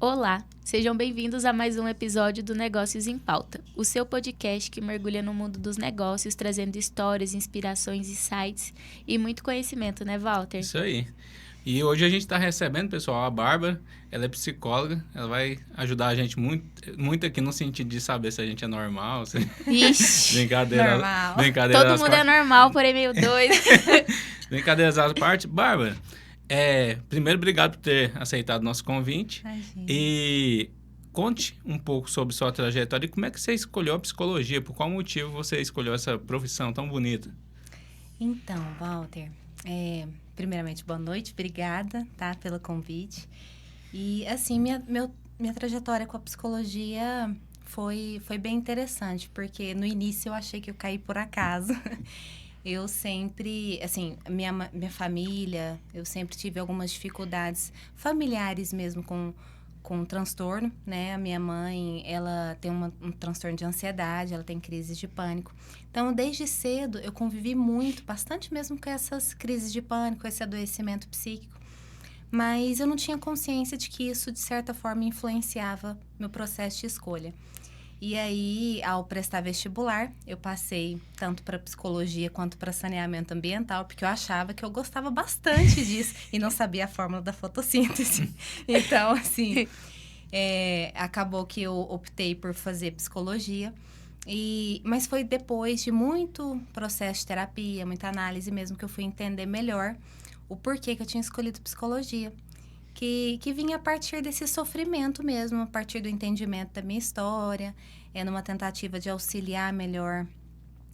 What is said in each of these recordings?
Olá, sejam bem-vindos a mais um episódio do Negócios em Pauta, o seu podcast que mergulha no mundo dos negócios, trazendo histórias, inspirações, insights e muito conhecimento, né, Walter? Isso aí. E hoje a gente está recebendo, pessoal, a Bárbara. Ela é psicóloga. Ela vai ajudar a gente muito aqui no sentido de saber se a gente é normal. Ixi, Brincadeira. normal. Brincadeira Todo mundo é normal, porém meio doido. Brincadeiras à parte. Bárbara, primeiro, obrigado por ter aceitado o nosso convite. Imagina. E conte um pouco sobre sua trajetória e como é que você escolheu a psicologia. Por qual motivo você escolheu essa profissão tão bonita? Então, Walter, primeiramente, boa noite, obrigada, tá, pelo convite. E, assim, minha trajetória com a psicologia foi bem interessante, porque no início eu achei que eu caí por acaso. Eu sempre, assim, minha família, eu sempre tive algumas dificuldades familiares mesmo com transtorno, né? A minha mãe, ela tem um transtorno de ansiedade, ela tem crises de pânico. Então, desde cedo, eu convivi bastante mesmo com essas crises de pânico, esse adoecimento psíquico. Mas eu não tinha consciência de que isso, de certa forma, influenciava meu processo de escolha. E aí, ao prestar vestibular, eu passei tanto para psicologia quanto para saneamento ambiental, porque eu achava que eu gostava bastante disso e não sabia a fórmula da fotossíntese. Então, assim, acabou que eu optei por fazer psicologia. Mas foi depois de muito processo de terapia, muita análise mesmo, que eu fui entender melhor o porquê que eu tinha escolhido psicologia. Que vinha a partir desse sofrimento mesmo, a partir do entendimento da minha história, numa tentativa de auxiliar melhor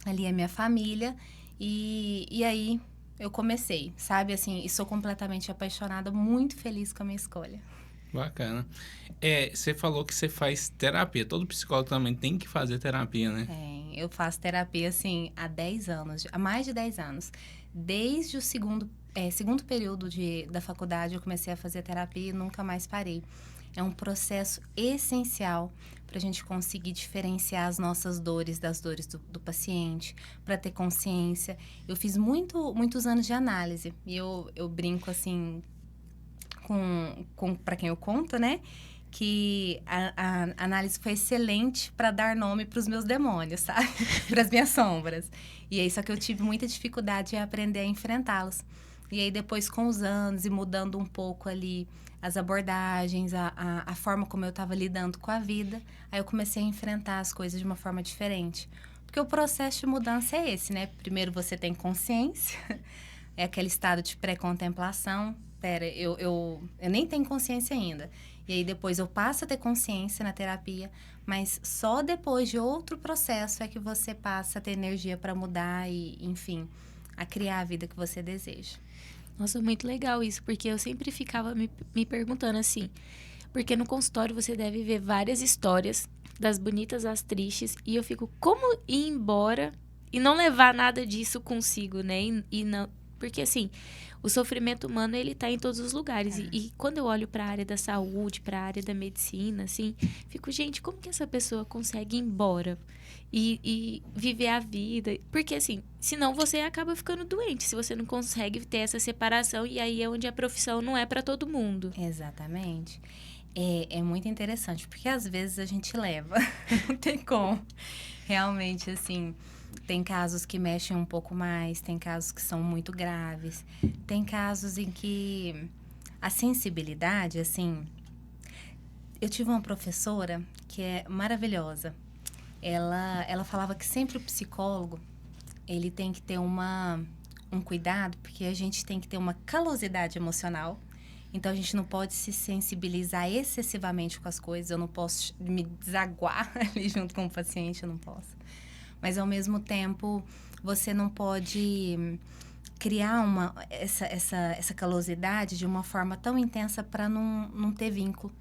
ali a minha família. E aí eu comecei, sabe, assim, e sou completamente apaixonada, muito feliz com a minha escolha. Bacana. Você falou que você faz terapia. Todo psicólogo também tem que fazer terapia, né? Eu faço terapia, assim, há 10 anos, há mais de 10 anos. Desde o segundo período da faculdade, eu comecei a fazer terapia e nunca mais parei. É um processo essencial para a gente conseguir diferenciar as nossas dores das dores do paciente, para ter consciência. Eu fiz muitos anos de análise e eu brinco, assim, para quem eu conto, né? Que a análise foi excelente para dar nome para os meus demônios, sabe? Para as minhas sombras. E aí, só que eu tive muita dificuldade em aprender a enfrentá-los. E aí, depois, com os anos e mudando um pouco ali as abordagens, a forma como eu estava lidando com a vida, aí eu comecei a enfrentar as coisas de uma forma diferente. Porque o processo de mudança é esse, né? Primeiro você tem consciência, é aquele estado de pré-contemplação. Eu nem tenho consciência ainda. E aí depois eu passo a ter consciência na terapia, mas só depois de outro processo é que você passa a ter energia para mudar e, enfim, a criar a vida que você deseja. Nossa, muito legal isso, porque eu sempre ficava me perguntando assim, porque no consultório você deve ver várias histórias, das bonitas às tristes, e eu fico, como ir embora e não levar nada disso consigo, né? E não, porque assim, o sofrimento humano, ele tá em todos os lugares. E quando eu olho para a área da saúde, para a área da medicina, assim, fico, gente, como que essa pessoa consegue ir embora e viver a vida? Porque, assim, senão você acaba ficando doente, se você não consegue ter essa separação, e aí é onde a profissão não é para todo mundo. Exatamente. É muito interessante, porque às vezes a gente leva, não tem como. Realmente, assim, tem casos que mexem um pouco mais, tem casos que são muito graves, tem casos em que a sensibilidade, assim... Eu tive uma professora que é maravilhosa. Ela falava que sempre o psicólogo, ele tem que ter um cuidado, porque a gente tem que ter uma calosidade emocional. Então, a gente não pode se sensibilizar excessivamente com as coisas. Eu não posso me desaguar ali junto com o paciente, eu não posso. Mas, ao mesmo tempo, você não pode criar essa calosidade de uma forma tão intensa para não ter vínculo.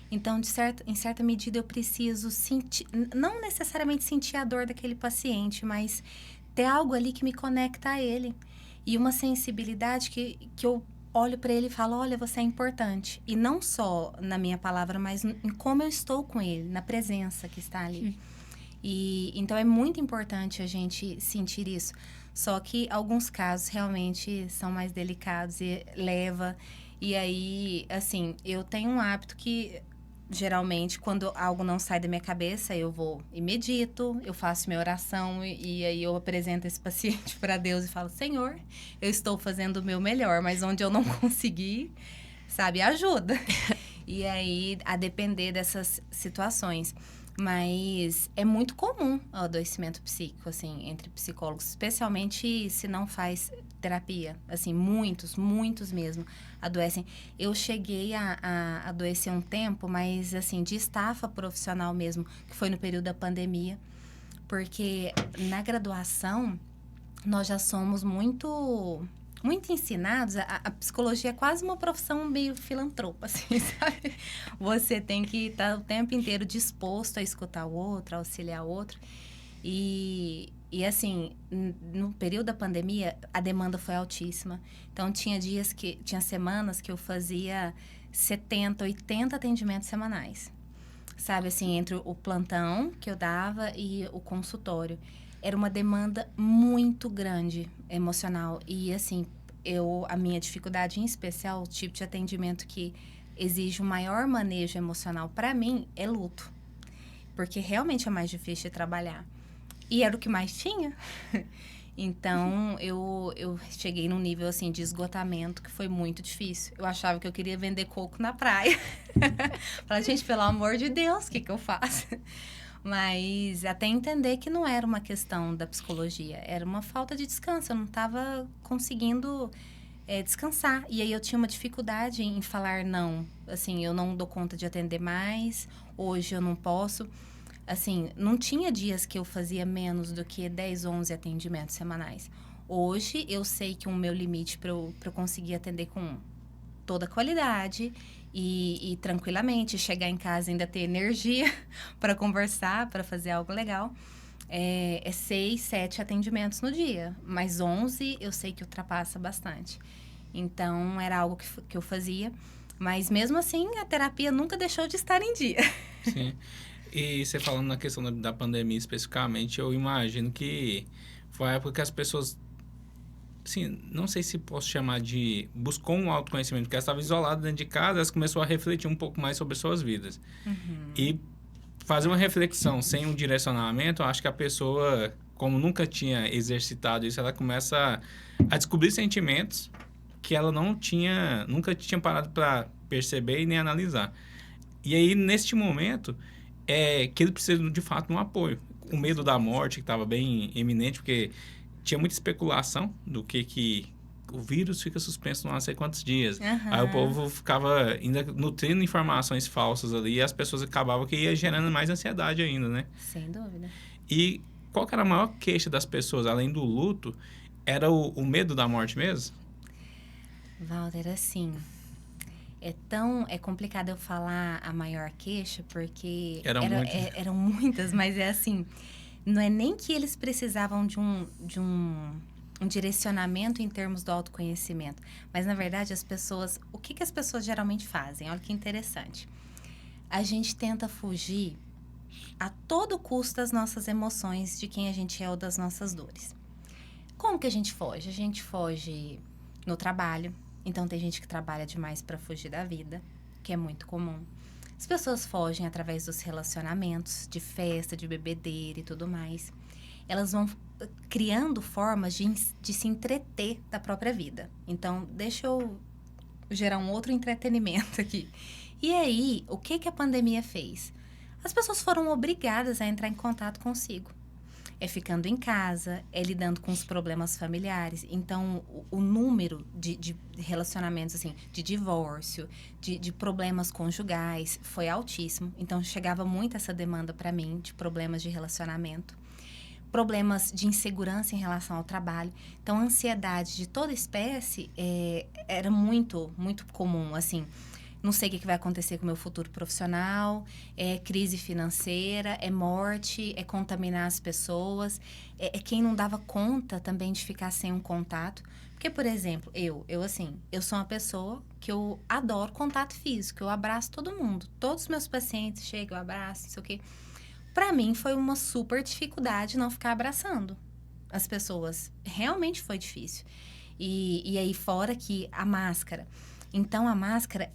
Então, em certa medida, eu preciso sentir, não necessariamente sentir a dor daquele paciente, mas ter algo ali que me conecta a ele. E uma sensibilidade que eu olho para ele e falo, olha, você é importante. E não só na minha palavra, mas em como eu estou com ele, na presença que está ali. E então, é muito importante a gente sentir isso. Só que alguns casos realmente são mais delicados e leva... E aí, assim, eu tenho um hábito que geralmente, quando algo não sai da minha cabeça, eu vou e medito, eu faço minha oração e aí eu apresento esse paciente para Deus e falo, Senhor, eu estou fazendo o meu melhor, mas onde eu não consegui, sabe, ajuda. E aí, a depender dessas situações. Mas é muito comum o adoecimento psíquico, assim, entre psicólogos, especialmente se não faz terapia. Assim, muitos mesmo adoecem. Eu cheguei a adoecer um tempo, mas, assim, de estafa profissional mesmo, que foi no período da pandemia. Porque na graduação, nós já somos muito ensinados, a psicologia é quase uma profissão meio filantropa, assim, sabe? Você tem que estar o tempo inteiro disposto a escutar o outro, a auxiliar o outro. E assim, no período da pandemia, a demanda foi altíssima. Então, tinha semanas que eu fazia 70, 80 atendimentos semanais. Sabe, assim, entre o plantão que eu dava e o consultório. Era uma demanda muito grande emocional. E, assim, a minha dificuldade, em especial, o tipo de atendimento que exige um maior manejo emocional, para mim, é luto. Porque realmente é mais difícil de trabalhar. E era o que mais tinha. Então, eu cheguei num nível, assim, de esgotamento que foi muito difícil. Eu achava que eu queria vender coco na praia. Falei, gente, pelo amor de Deus, o que eu faço? Mas até entender que não era uma questão da psicologia, era uma falta de descanso. Eu não estava conseguindo descansar. E aí eu tinha uma dificuldade em falar não. Assim, eu não dou conta de atender mais, hoje eu não posso. Assim, não tinha dias que eu fazia menos do que 10, 11 atendimentos semanais. Hoje eu sei que o meu limite para eu conseguir atender com toda a qualidade e tranquilamente, chegar em casa e ainda ter energia para conversar, para fazer algo legal, é 6, 7 atendimentos no dia. Mas 11 eu sei que ultrapassa bastante. Então, era algo que eu fazia. Mas, mesmo assim, a terapia nunca deixou de estar em dia. Sim. E você falando na questão da pandemia especificamente, eu imagino que foi a época que as pessoas, assim, não sei se posso chamar de... buscou um autoconhecimento, porque elas estavam isoladas dentro de casa, elas começaram a refletir um pouco mais sobre suas vidas. Uhum. E fazer uma reflexão sem um direcionamento, eu acho que a pessoa, como nunca tinha exercitado isso, ela começa a descobrir sentimentos que ela nunca tinha parado para perceber e nem analisar. E aí, neste momento, que ele precisa, de fato, de um apoio. O medo da morte, que estava bem eminente, porque tinha muita especulação do que o vírus fica suspenso não sei quantos dias. Uhum. Aí o povo ficava ainda nutrindo informações falsas ali e as pessoas acabavam que ia gerando mais ansiedade ainda, né? Sem dúvida. E qual que era a maior queixa das pessoas, além do luto, era o medo da morte mesmo? Walter, assim, é complicado eu falar a maior queixa, porque eram muitas, mas é assim, não é nem que eles precisavam de um direcionamento em termos do autoconhecimento, mas, na verdade, o que as pessoas geralmente fazem? Olha que interessante. A gente tenta fugir a todo custo das nossas emoções, de quem a gente é ou das nossas dores. Como que a gente foge? A gente foge no trabalho. Então, tem gente que trabalha demais para fugir da vida, que é muito comum. As pessoas fogem através dos relacionamentos, de festa, de bebedeira e tudo mais. Elas vão criando formas de se entreter da própria vida. Então, deixa eu gerar um outro entretenimento aqui. E aí, o que a pandemia fez? As pessoas foram obrigadas a entrar em contato consigo. É ficando em casa, é lidando com os problemas familiares. Então, o número de relacionamentos, assim, de divórcio, de problemas conjugais, foi altíssimo. Então, chegava muito essa demanda para mim de problemas de relacionamento. Problemas de insegurança em relação ao trabalho. Então, a ansiedade de toda espécie era muito, muito comum, assim. Não sei o que vai acontecer com o meu futuro profissional, é crise financeira, é morte, é contaminar as pessoas, é quem não dava conta também de ficar sem um contato. Porque, por exemplo, eu sou uma pessoa que eu adoro contato físico, eu abraço todo mundo. Todos os meus pacientes chegam, eu abraço, não sei o quê. Para mim, foi uma super dificuldade não ficar abraçando as pessoas. Realmente foi difícil. E aí, fora que a máscara... Então, a máscara,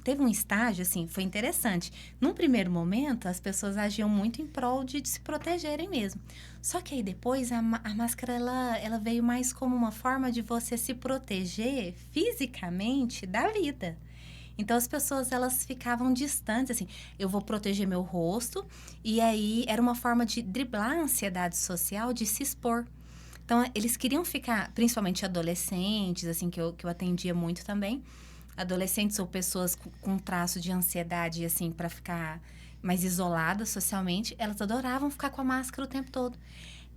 teve um estágio, assim, foi interessante. Num primeiro momento, as pessoas agiam muito em prol de se protegerem mesmo. Só que aí depois, a máscara, ela veio mais como uma forma de você se proteger fisicamente da vida. Então, as pessoas, elas ficavam distantes, assim, eu vou proteger meu rosto, e aí era uma forma de driblar a ansiedade social, de se expor. Então, eles queriam ficar, principalmente adolescentes, assim, que eu atendia muito também, adolescentes ou pessoas com traço de ansiedade, assim, para ficar mais isoladas socialmente, elas adoravam ficar com a máscara o tempo todo.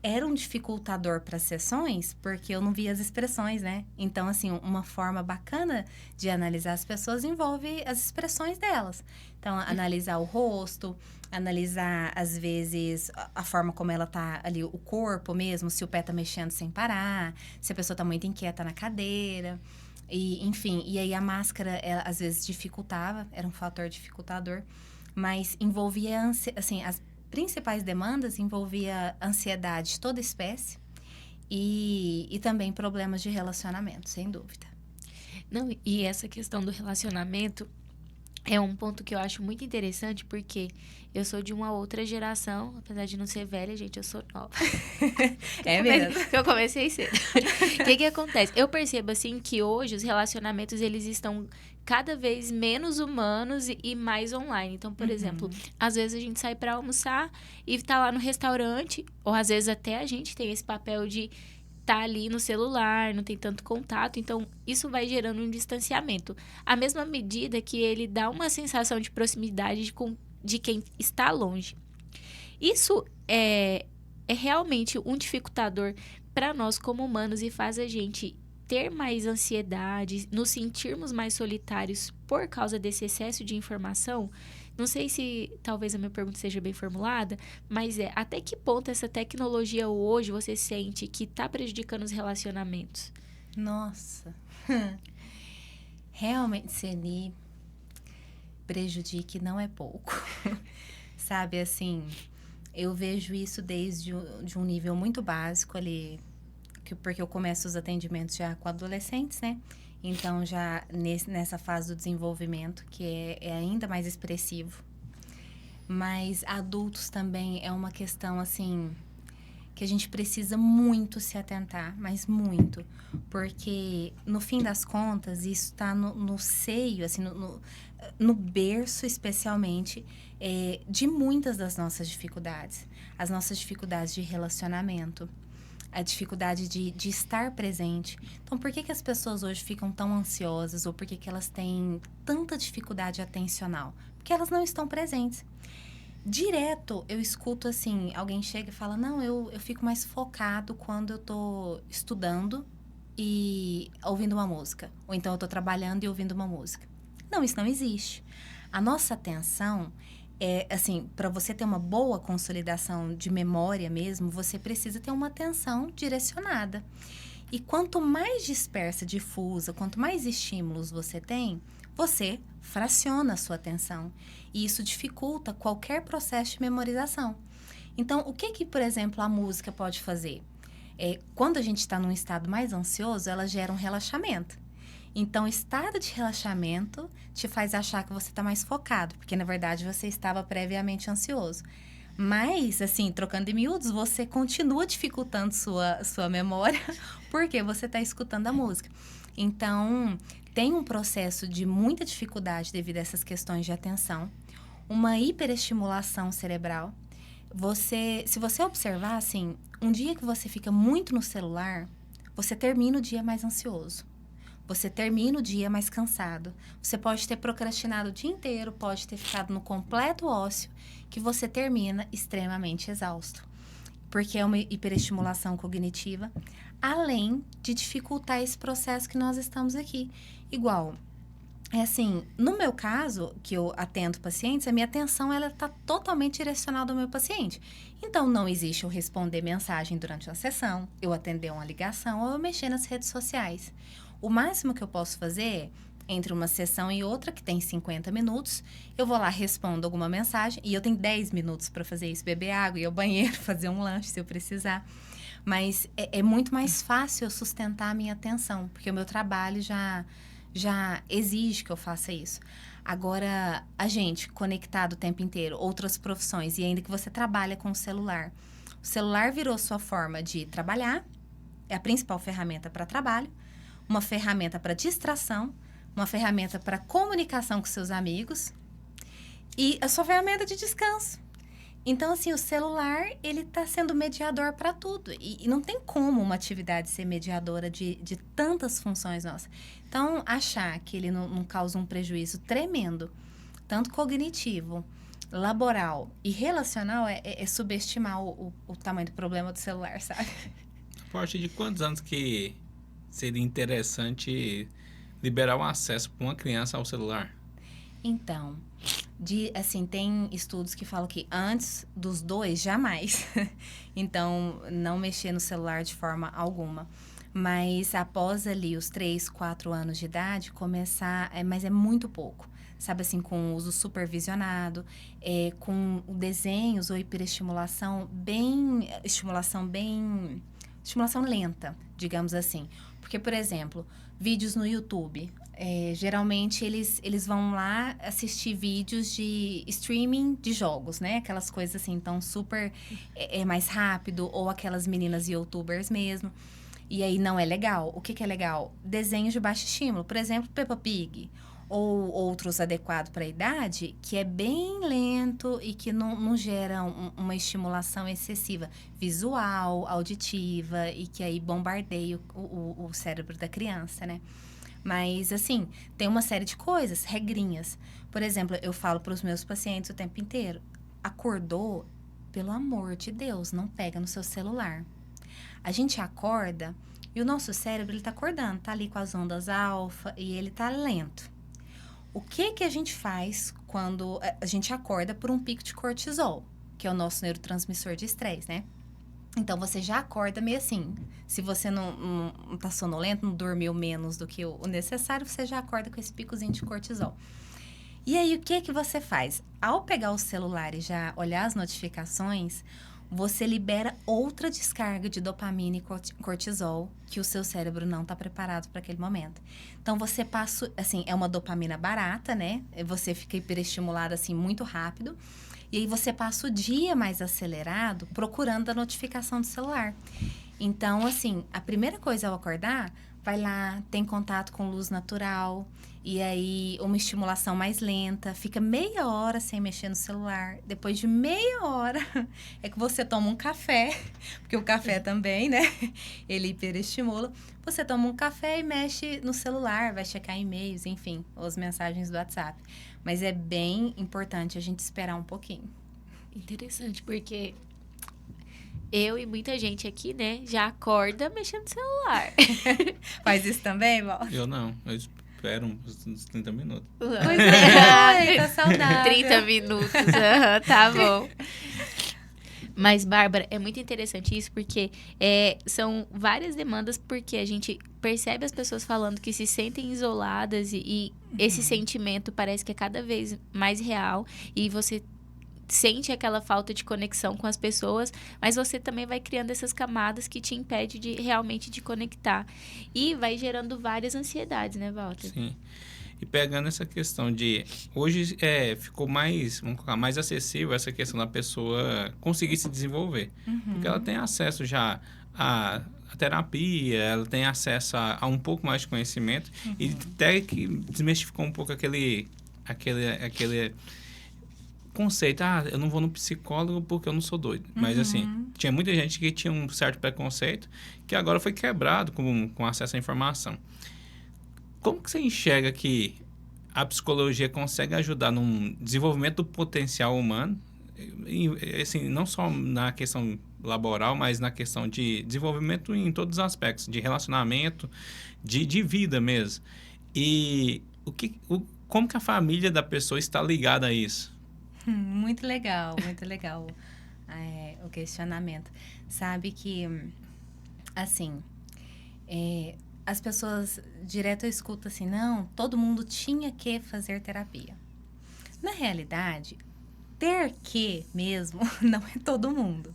Era um dificultador para as sessões, porque eu não via as expressões, né? Então, assim, uma forma bacana de analisar as pessoas envolve as expressões delas. Então, analisar o rosto, analisar, às vezes, a forma como ela tá ali, o corpo mesmo, se o pé tá mexendo sem parar, se a pessoa tá muito inquieta na cadeira. E, enfim, e aí a máscara, ela, às vezes, dificultava, era um fator dificultador, mas envolvia, assim, as principais demandas envolvia ansiedade de toda espécie e também problemas de relacionamento, sem dúvida. Não, e essa questão do relacionamento é um ponto que eu acho muito interessante, porque eu sou de uma outra geração, apesar de não ser velha, gente, eu sou nova. Mesmo? Eu comecei cedo. O que acontece? Eu percebo, assim, que hoje os relacionamentos, eles estão cada vez menos humanos e mais online. Então, por exemplo, às vezes a gente sai para almoçar e tá lá no restaurante, ou às vezes até a gente tem esse papel de tá ali no celular, não tem tanto contato, então isso vai gerando um distanciamento. À mesma medida que ele dá uma sensação de proximidade de quem está longe. Isso é realmente um dificultador para nós como humanos e faz a gente ter mais ansiedade, nos sentirmos mais solitários por causa desse excesso de informação. Não sei se talvez a minha pergunta seja bem formulada, mas até que ponto essa tecnologia hoje você sente que está prejudicando os relacionamentos? Nossa, realmente, Ceni, prejudique não é pouco. Sabe, assim, eu vejo isso desde de um nível muito básico ali, porque eu começo os atendimentos já com adolescentes, né? Então, já nessa fase do desenvolvimento, que é ainda mais expressivo. Mas adultos também é uma questão, assim, que a gente precisa muito se atentar, mas muito. Porque, no fim das contas, isso está no seio, assim, no berço, especialmente, de muitas das nossas dificuldades. As nossas dificuldades de relacionamento, a dificuldade de estar presente. Então, por que as pessoas hoje ficam tão ansiosas ou por que elas têm tanta dificuldade atencional? Porque elas não estão presentes. Direto, eu escuto assim, alguém chega e fala, não, eu fico mais focado quando eu tô estudando e ouvindo uma música. Ou então eu tô trabalhando e ouvindo uma música. Não, isso não existe. A nossa atenção assim, para você ter uma boa consolidação de memória mesmo, você precisa ter uma atenção direcionada. E quanto mais dispersa, difusa, quanto mais estímulos você tem, você fraciona a sua atenção. E isso dificulta qualquer processo de memorização. Então, o que, por exemplo, a música pode fazer? Quando a gente está num estado mais ansioso, ela gera um relaxamento. Então, o estado de relaxamento te faz achar que você está mais focado, porque, na verdade, você estava previamente ansioso. Mas, assim, trocando de miúdos, você continua dificultando sua memória, porque você está escutando a música. Então, tem um processo de muita dificuldade devido a essas questões de atenção, uma hiperestimulação cerebral. Se você observar, assim, um dia que você fica muito no celular, você termina o dia mais ansioso. Você termina o dia mais cansado. Você pode ter procrastinado o dia inteiro, pode ter ficado no completo ócio, que você termina extremamente exausto. Porque é uma hiperestimulação cognitiva, além de dificultar esse processo que nós estamos aqui. Igual, assim, no meu caso, que eu atendo pacientes, a minha atenção está totalmente direcionada ao meu paciente. Então, não existe eu responder mensagem durante uma sessão, eu atender uma ligação ou eu mexer nas redes sociais. O máximo que eu posso fazer, entre uma sessão e outra, que tem 50 minutos, eu vou lá, respondo alguma mensagem, e eu tenho 10 minutos para fazer isso, beber água, ir ao banheiro, fazer um lanche se eu precisar. Mas é muito mais fácil eu sustentar a minha atenção, porque o meu trabalho já já exige que eu faça isso. Agora, a gente conectado o tempo inteiro, outras profissões, e ainda que você trabalha com o celular. O celular virou sua forma de trabalhar, é a principal ferramenta para trabalho, uma ferramenta para distração, uma ferramenta para comunicação com seus amigos e a sua ferramenta de descanso. Então, assim, o celular, ele está sendo mediador para tudo. E não tem como uma atividade ser mediadora de tantas funções nossas. Então, achar que ele não causa um prejuízo tremendo, tanto cognitivo, laboral e relacional, é subestimar o tamanho do problema do celular, sabe? A partir de quantos anos que seria interessante liberar o acesso para uma criança ao celular? Então, assim, tem estudos que falam que antes dos 2, jamais. Então, não mexer no celular de forma alguma. Mas após ali os 3, 4 anos de idade, começar... mas é muito pouco. Sabe assim, com o uso supervisionado, com desenhos ou hiperestimulação bem... Estimulação lenta, digamos assim. Porque, por exemplo, vídeos no YouTube... geralmente eles vão lá assistir vídeos de streaming de jogos, né? Aquelas coisas assim, então super mais rápido, ou aquelas meninas youtubers mesmo. E aí não é legal. O que é legal? Desenhos de baixo estímulo, por exemplo, Peppa Pig, ou outros adequados para a idade, que é bem lento e que não gera uma estimulação excessiva visual, auditiva, e que aí bombardeia o cérebro da criança, né? Mas, assim, tem uma série de coisas, regrinhas. Por exemplo, eu falo para os meus pacientes o tempo inteiro. Acordou, pelo amor de Deus, não pega no seu celular. A gente acorda e o nosso cérebro, ele tá acordando, tá ali com as ondas alfa e ele tá lento. O que a gente faz quando a gente acorda por um pico de cortisol, que é o nosso neurotransmissor de estresse, né? Então, você já acorda meio assim. Se você não tá sonolento, não dormiu menos do que o necessário, você já acorda com esse picozinho de cortisol. E aí, o que você faz? Ao pegar o celular e já olhar as notificações, você libera outra descarga de dopamina e cortisol que o seu cérebro não está preparado para aquele momento. Então, você passa... Assim, é uma dopamina barata, né? Você fica hiperestimulado, assim, muito rápido. E aí você passa o dia mais acelerado procurando a notificação do celular. Então, assim, a primeira coisa ao acordar, vai lá, tem contato com luz natural, e aí uma estimulação mais lenta, fica meia hora sem mexer no celular. Depois de meia hora é que você toma um café, porque o café também, né? Ele hiperestimula. Você toma um café e mexe no celular, vai checar e-mails, enfim, as mensagens do WhatsApp. Mas é bem importante a gente esperar um pouquinho. Interessante, porque eu e muita gente aqui, né, já acorda mexendo no celular. Faz isso também, Val? Eu não, eu espero uns 30 minutos. Pois é, tá saudável. 30 minutos, tá bom. Mas, Bárbara, é muito interessante isso, porque são várias demandas, porque a gente percebe as pessoas falando que se sentem isoladas e esse sentimento parece que é cada vez mais real e você sente aquela falta de conexão com as pessoas, mas você também vai criando essas camadas que te impede de realmente de conectar e vai gerando várias ansiedades, né, Walter? Sim. E pegando essa questão de... Hoje ficou mais, vamos colocar, mais acessível essa questão da pessoa conseguir se desenvolver. Porque ela tem acesso já a terapia, ela tem acesso a um pouco mais de conhecimento. E até que desmistificou um pouco aquele conceito, eu não vou no psicólogo porque eu não sou doido. Mas, assim, tinha muita gente que tinha um certo preconceito que agora foi quebrado com acesso à informação. Como que você enxerga que a psicologia consegue ajudar no desenvolvimento do potencial humano, assim, não só na questão laboral, mas na questão de desenvolvimento em todos os aspectos, de relacionamento, de vida mesmo? E como que a família da pessoa está ligada a isso? Muito legal o questionamento. Sabe que, assim... as pessoas direto eu escuto assim, não, todo mundo tinha que fazer terapia. Na realidade, ter que mesmo não é todo mundo.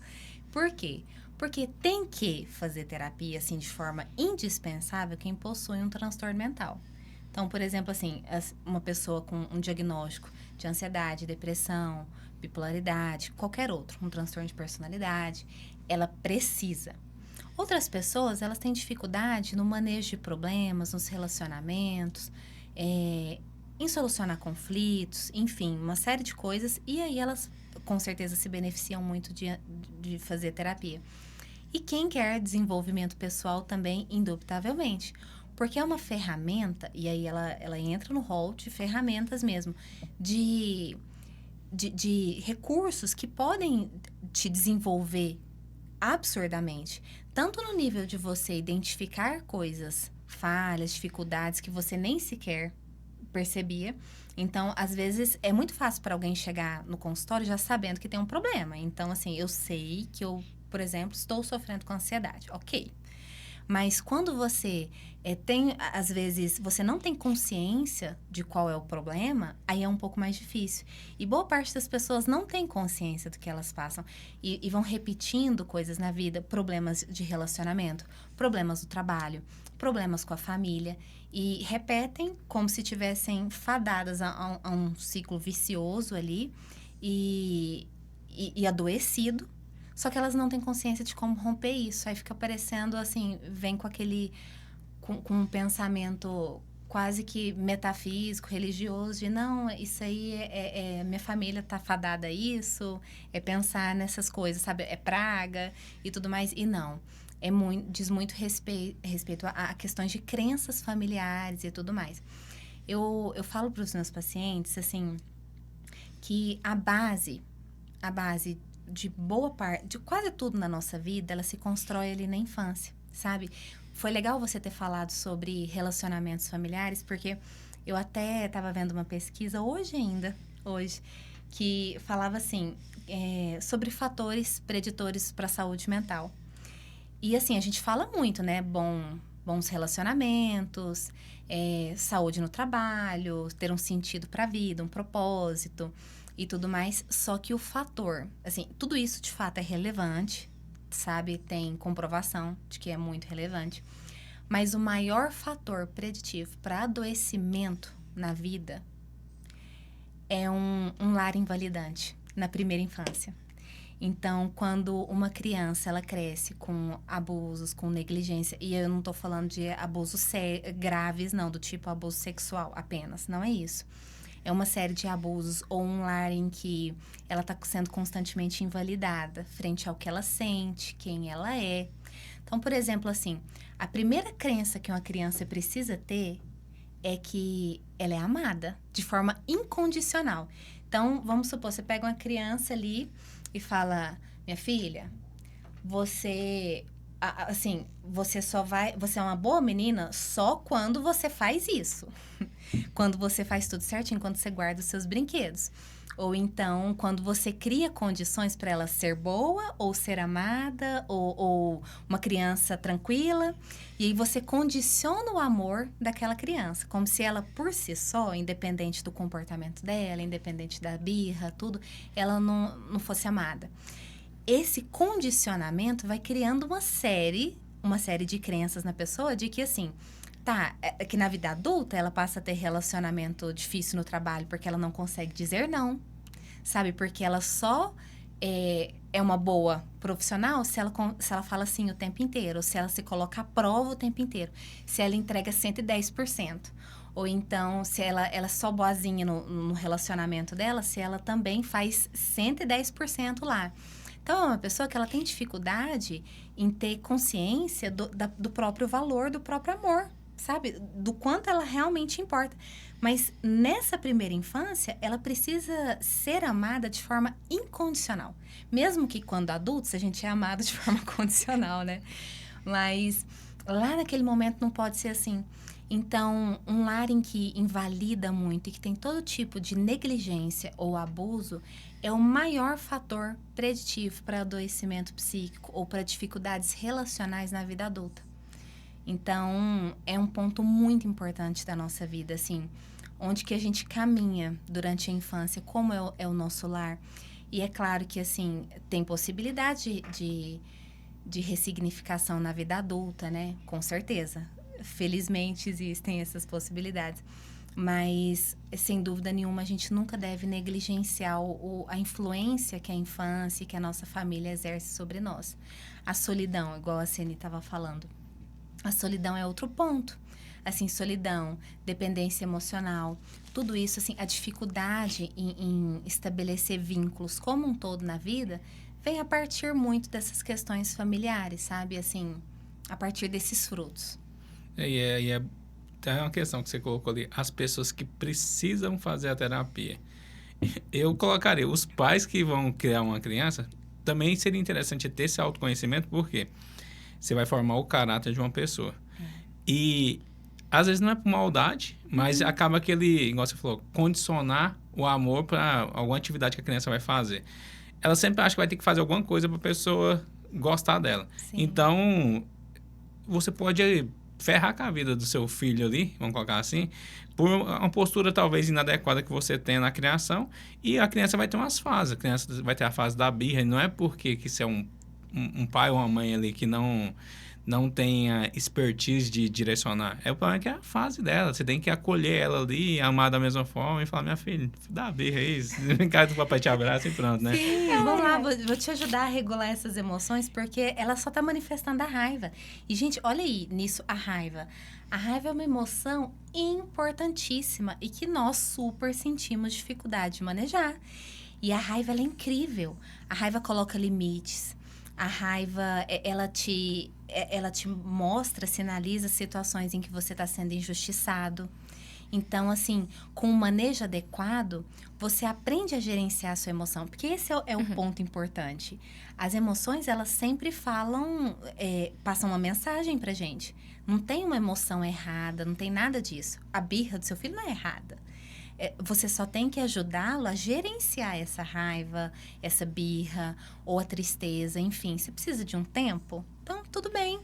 Por quê? Porque tem que fazer terapia, assim, de forma indispensável quem possui um transtorno mental. Então, por exemplo, assim, uma pessoa com um diagnóstico de ansiedade, depressão, bipolaridade, qualquer outro, um transtorno de personalidade, ela precisa. Outras pessoas, elas têm dificuldade no manejo de problemas, nos relacionamentos, em solucionar conflitos, enfim, uma série de coisas. E aí elas, com certeza, se beneficiam muito de fazer terapia. E quem quer desenvolvimento pessoal também, indubitavelmente. Porque é uma ferramenta, e aí ela entra no rol de ferramentas mesmo, de recursos que podem te desenvolver absurdamente. Tanto no nível de você identificar coisas, falhas, dificuldades que você nem sequer percebia. Então, às vezes, é muito fácil para alguém chegar no consultório já sabendo que tem um problema. Então, assim, eu sei que eu, por exemplo, estou sofrendo com ansiedade. Ok. Mas quando você às vezes, você não tem consciência de qual é o problema, aí é um pouco mais difícil. E boa parte das pessoas não tem consciência do que elas passam. E vão repetindo coisas na vida, problemas de relacionamento, problemas do trabalho, problemas com a família. E repetem como se tivessem fadadas a um ciclo vicioso ali e adoecido. Só que elas não têm consciência de como romper isso. Aí fica parecendo, assim, vem com aquele... Com um pensamento quase que metafísico, religioso, de não, isso aí minha família tá fadada a isso, é pensar nessas coisas, sabe? É praga e tudo mais. E não. Diz muito respeito a questões de crenças familiares e tudo mais. Eu falo para os meus pacientes, assim, que a base de boa parte, de quase tudo na nossa vida, ela se constrói ali na infância, sabe? Foi legal você ter falado sobre relacionamentos familiares, porque eu até estava vendo uma pesquisa hoje, que falava assim, sobre fatores preditores para a saúde mental. E assim, a gente fala muito, né? Bons relacionamentos, saúde no trabalho, ter um sentido para a vida, um propósito e tudo mais. Só que o fator, assim, tudo isso de fato é relevante, sabe? Tem comprovação de que é muito relevante. Mas o maior fator preditivo para adoecimento na vida é um lar invalidante na primeira infância. Então, quando uma criança, ela cresce com abusos, com negligência, e eu não estou falando de abusos graves, não, do tipo abuso sexual apenas, não é isso. É uma série de abusos ou um lar em que ela está sendo constantemente invalidada frente ao que ela sente, quem ela é. Então, por exemplo, assim, a primeira crença que uma criança precisa ter é que ela é amada de forma incondicional. Então, vamos supor, você pega uma criança ali e fala, minha filha, você é uma boa menina só quando você faz isso. Quando você faz tudo certinho, quando você guarda os seus brinquedos. Ou então, quando você cria condições para ela ser boa, ou ser amada, ou uma criança tranquila. E aí você condiciona o amor daquela criança. Como se ela, por si só, independente do comportamento dela, independente da birra, tudo, ela não fosse amada. Esse condicionamento vai criando uma série de crenças na pessoa de que, assim, que na vida adulta ela passa a ter relacionamento difícil no trabalho porque ela não consegue dizer não, sabe? Porque ela só é uma boa profissional se ela fala sim o tempo inteiro, se ela se coloca à prova o tempo inteiro, se ela entrega 110%. Ou então, se ela é só boazinha no relacionamento dela, se ela também faz 110% lá. Então, é uma pessoa que ela tem dificuldade em ter consciência do próprio valor, do próprio amor, sabe? Do quanto ela realmente importa. Mas nessa primeira infância, ela precisa ser amada de forma incondicional. Mesmo que quando adultos, a gente é amado de forma condicional, né? Mas lá naquele momento não pode ser assim. Então, um lar em que invalida muito e que tem todo tipo de negligência ou abuso é o maior fator preditivo para adoecimento psíquico ou para dificuldades relacionais na vida adulta. Então, é um ponto muito importante da nossa vida, assim, onde que a gente caminha durante a infância, como é o nosso lar. E é claro que, assim, tem possibilidade de ressignificação na vida adulta, né? Com certeza. felizmente existem essas possibilidades. Mas, sem dúvida nenhuma, a gente nunca deve negligenciar a influência que a infância e que a nossa família exerce sobre nós. A solidão, igual a Ceni estava falando. A solidão é outro ponto. Assim, solidão, dependência emocional, tudo isso, assim, a dificuldade em estabelecer vínculos como um todo na vida vem a partir muito dessas questões familiares, sabe? Assim, a partir desses frutos. Tem uma questão que você colocou ali, as pessoas que precisam fazer a terapia. Eu colocaria os pais que vão criar uma criança, também seria interessante ter esse autoconhecimento, porque você vai formar o caráter de uma pessoa. E às vezes não é por maldade, mas acaba aquele, igual você falou, condicionar o amor para alguma atividade que a criança vai fazer. Ela sempre acha que vai ter que fazer alguma coisa para a pessoa gostar dela. Sim. Então, você pode ferrar com a vida do seu filho ali, vamos colocar assim, por uma postura talvez inadequada que você tem na criação, e a criança vai ter umas fases. A criança vai ter a fase da birra, e não é porque que você é um pai ou uma mãe ali que não tenha expertise de direcionar. O problema é que é a fase dela. Você tem que acolher ela ali, amar da mesma forma e falar, minha filha, dá birra aí, vem cá do papai te abraça e pronto, né? Sim, vamos lá, vou te ajudar a regular essas emoções, porque ela só tá manifestando a raiva. E, gente, olha aí, nisso, a raiva. A raiva é uma emoção importantíssima e que nós super sentimos dificuldade de manejar. E a raiva, ela é incrível. A raiva coloca limites. A raiva, ela te mostra, sinaliza situações em que você está sendo injustiçado. Então, assim, com um manejo adequado, você aprende a gerenciar a sua emoção. Porque esse é o ponto importante. As emoções, elas sempre falam, passam uma mensagem pra gente. Não tem uma emoção errada, não tem nada disso. A birra do seu filho não é errada. Você só tem que ajudá-lo a gerenciar essa raiva, essa birra ou a tristeza, enfim. Você precisa de um tempo? Então, tudo bem.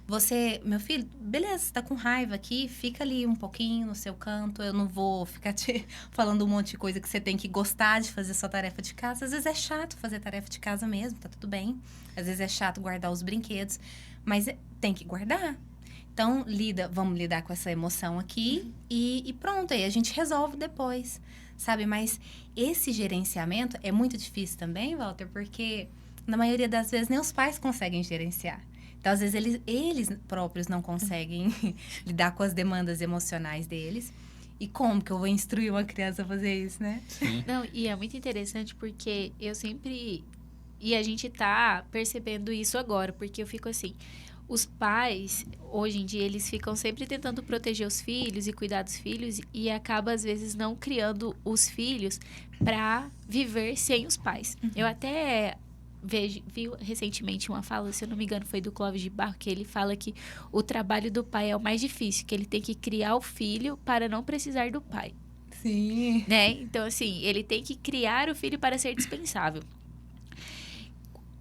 Você, meu filho, beleza, você tá com raiva aqui, fica ali um pouquinho no seu canto. Eu não vou ficar te falando um monte de coisa que você tem que gostar de fazer sua tarefa de casa. Às vezes é chato fazer tarefa de casa mesmo, tá tudo bem. Às vezes é chato guardar os brinquedos, mas tem que guardar. Então, vamos lidar com essa emoção aqui e pronto, aí a gente resolve depois, sabe? Mas esse gerenciamento é muito difícil também, Walter, porque na maioria das vezes nem os pais conseguem gerenciar. Então, às vezes, eles próprios não conseguem lidar com as demandas emocionais deles. E como que eu vou instruir uma criança a fazer isso, né? Sim. Não, e é muito interessante porque eu sempre... E a gente tá percebendo isso agora, porque eu fico assim... Os pais, hoje em dia, eles ficam sempre tentando proteger os filhos e cuidar dos filhos e acaba, às vezes, não criando os filhos para viver sem os pais. Eu até vi recentemente uma fala, se eu não me engano, foi do Clóvis de Barro, que ele fala que o trabalho do pai é o mais difícil, que ele tem que criar o filho para não precisar do pai. Sim. Né? Então, assim, ele tem que criar o filho para ser dispensável.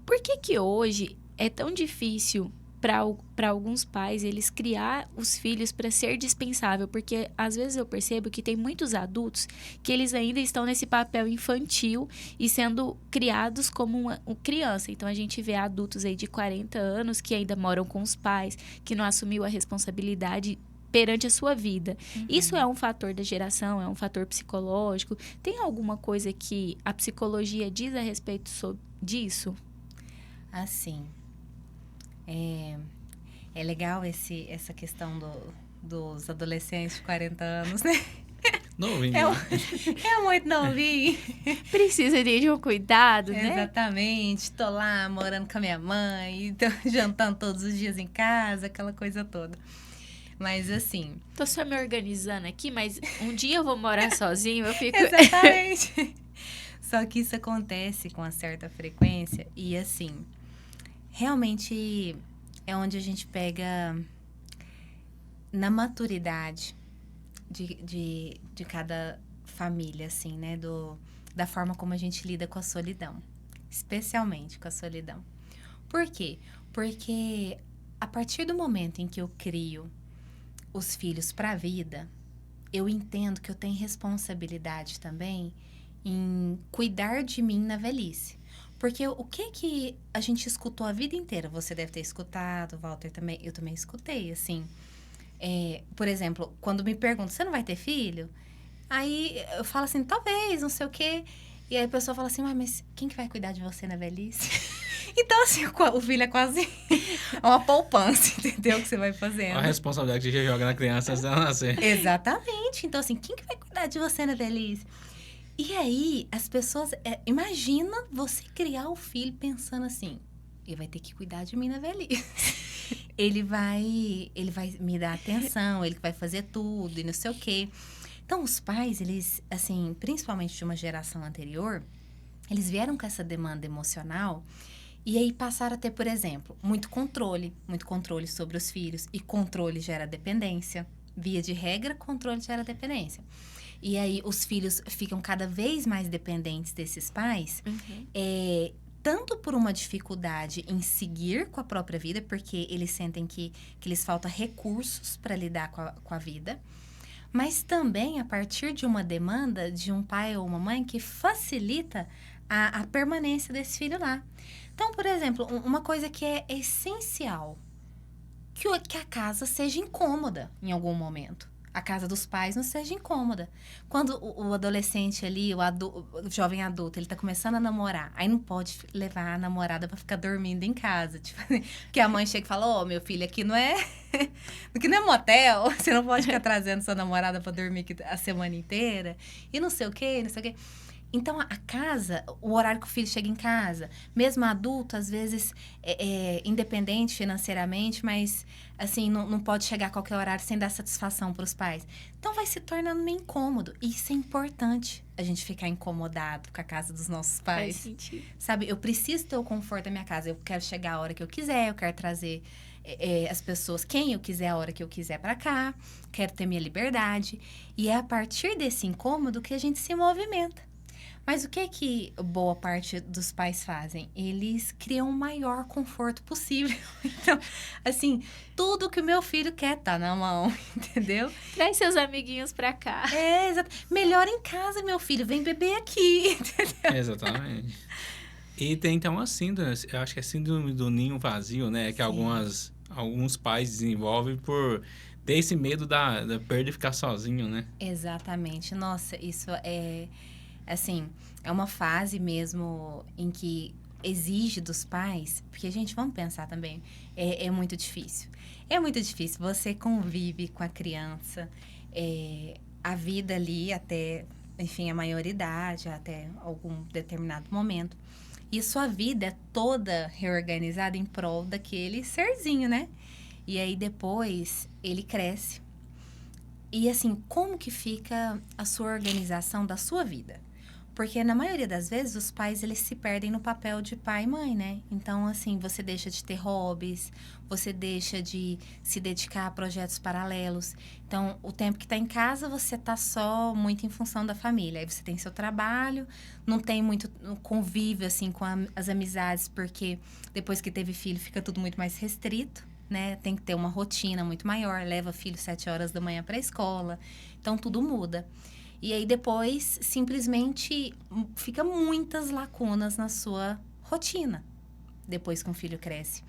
Por que hoje é tão difícil para alguns pais, eles criar os filhos para ser dispensável, porque às vezes eu percebo que tem muitos adultos que eles ainda estão nesse papel infantil e sendo criados como uma criança. Então, a gente vê adultos aí de 40 anos que ainda moram com os pais, que não assumiu a responsabilidade perante a sua vida. Isso é um fator da geração, é um fator psicológico. Tem alguma coisa que a psicologia diz a respeito disso? Assim... É legal essa questão dos adolescentes de 40 anos, né? Novinho. É muito novinho. Precisa de um cuidado, né? Exatamente. Tô lá morando com a minha mãe, tô jantando todos os dias em casa, aquela coisa toda. Mas assim... Tô só me organizando aqui, mas um dia eu vou morar sozinho, eu fico... Exatamente. Só que isso acontece com uma certa frequência e assim... Realmente é onde a gente pega na maturidade de cada família, assim, né? Da forma como a gente lida com a solidão. Especialmente com a solidão. Por quê? Porque a partir do momento em que eu crio os filhos para a vida, eu entendo que eu tenho responsabilidade também em cuidar de mim na velhice. Porque o que a gente escutou a vida inteira? Você deve ter escutado, Walter também. Eu também escutei, assim. Por exemplo, quando me perguntam, você não vai ter filho? Aí eu falo assim, talvez, não sei o quê. E aí a pessoa fala assim, mas quem que vai cuidar de você na velhice? Então, assim, o filho é quase uma poupança, entendeu? Que você vai fazendo. A responsabilidade que você joga na criança antes dela nascer. Exatamente. Então, assim, quem que vai cuidar de você na velhice? E aí, as pessoas... imagina você criar o filho pensando assim, ele vai ter que cuidar de mim na velhice. Ele vai me dar atenção, ele que vai fazer tudo e não sei o quê. Então, os pais, eles, assim, principalmente de uma geração anterior, eles vieram com essa demanda emocional e aí passaram a ter, por exemplo, muito controle sobre os filhos. E controle gera dependência. Via de regra, controle gera dependência. E aí, os filhos ficam cada vez mais dependentes desses pais, tanto por uma dificuldade em seguir com a própria vida, porque eles sentem que lhes falta recursos para lidar com a vida, mas também a partir de uma demanda de um pai ou uma mãe que facilita a permanência desse filho lá. Então, por exemplo, uma coisa que é essencial, que a casa seja incômoda em algum momento. A casa dos pais não seja incômoda. Quando o adolescente ali, o jovem adulto, ele tá começando a namorar, aí não pode levar a namorada pra ficar dormindo em casa. Tipo, porque a mãe chega e fala, meu filho, aqui não é motel, você não pode ficar trazendo sua namorada pra dormir aqui a semana inteira. E não sei o quê, não sei o quê. Então, a casa, o horário que o filho chega em casa, mesmo adulto, às vezes, independente financeiramente, mas, assim, não pode chegar a qualquer horário sem dar satisfação para os pais. Então, vai se tornando meio incômodo. E isso é importante, a gente ficar incomodado com a casa dos nossos pais. Faz sentido. Sabe, eu preciso ter o conforto da minha casa. Eu quero chegar a hora que eu quiser, eu quero trazer as pessoas, quem eu quiser, a hora que eu quiser para cá. Quero ter minha liberdade. E é a partir desse incômodo que a gente se movimenta. Mas o que boa parte dos pais fazem? Eles criam o maior conforto possível. Então, assim, tudo que o meu filho quer tá na mão, entendeu? Traz seus amiguinhos pra cá. Exato. Melhor em casa, meu filho. Vem beber aqui, entendeu? Exatamente. E tem então uma síndrome, eu acho que é síndrome do ninho vazio, né? Que alguns pais desenvolvem por ter esse medo da perda e ficar sozinho, né? Exatamente. Nossa, isso é... Assim, é uma fase mesmo em que exige dos pais... Porque, gente, vamos pensar também. É muito difícil. É muito difícil. Você convive com a criança, a vida ali até, enfim, a maioridade, até algum determinado momento. E sua vida é toda reorganizada em prol daquele serzinho, né? E aí, depois, ele cresce. E, assim, como que fica a sua organização da sua vida? Porque, na maioria das vezes, os pais, eles se perdem no papel de pai e mãe, né? Então, assim, você deixa de ter hobbies, você deixa de se dedicar a projetos paralelos. Então, o tempo que tá em casa, você tá só muito em função da família. Aí você tem seu trabalho, não tem muito convívio, assim, com as amizades, porque depois que teve filho, fica tudo muito mais restrito, né? Tem que ter uma rotina muito maior, leva filho 7 horas da manhã para a escola. Então, tudo muda. E aí, depois, simplesmente, fica muitas lacunas na sua rotina, depois que um filho cresce.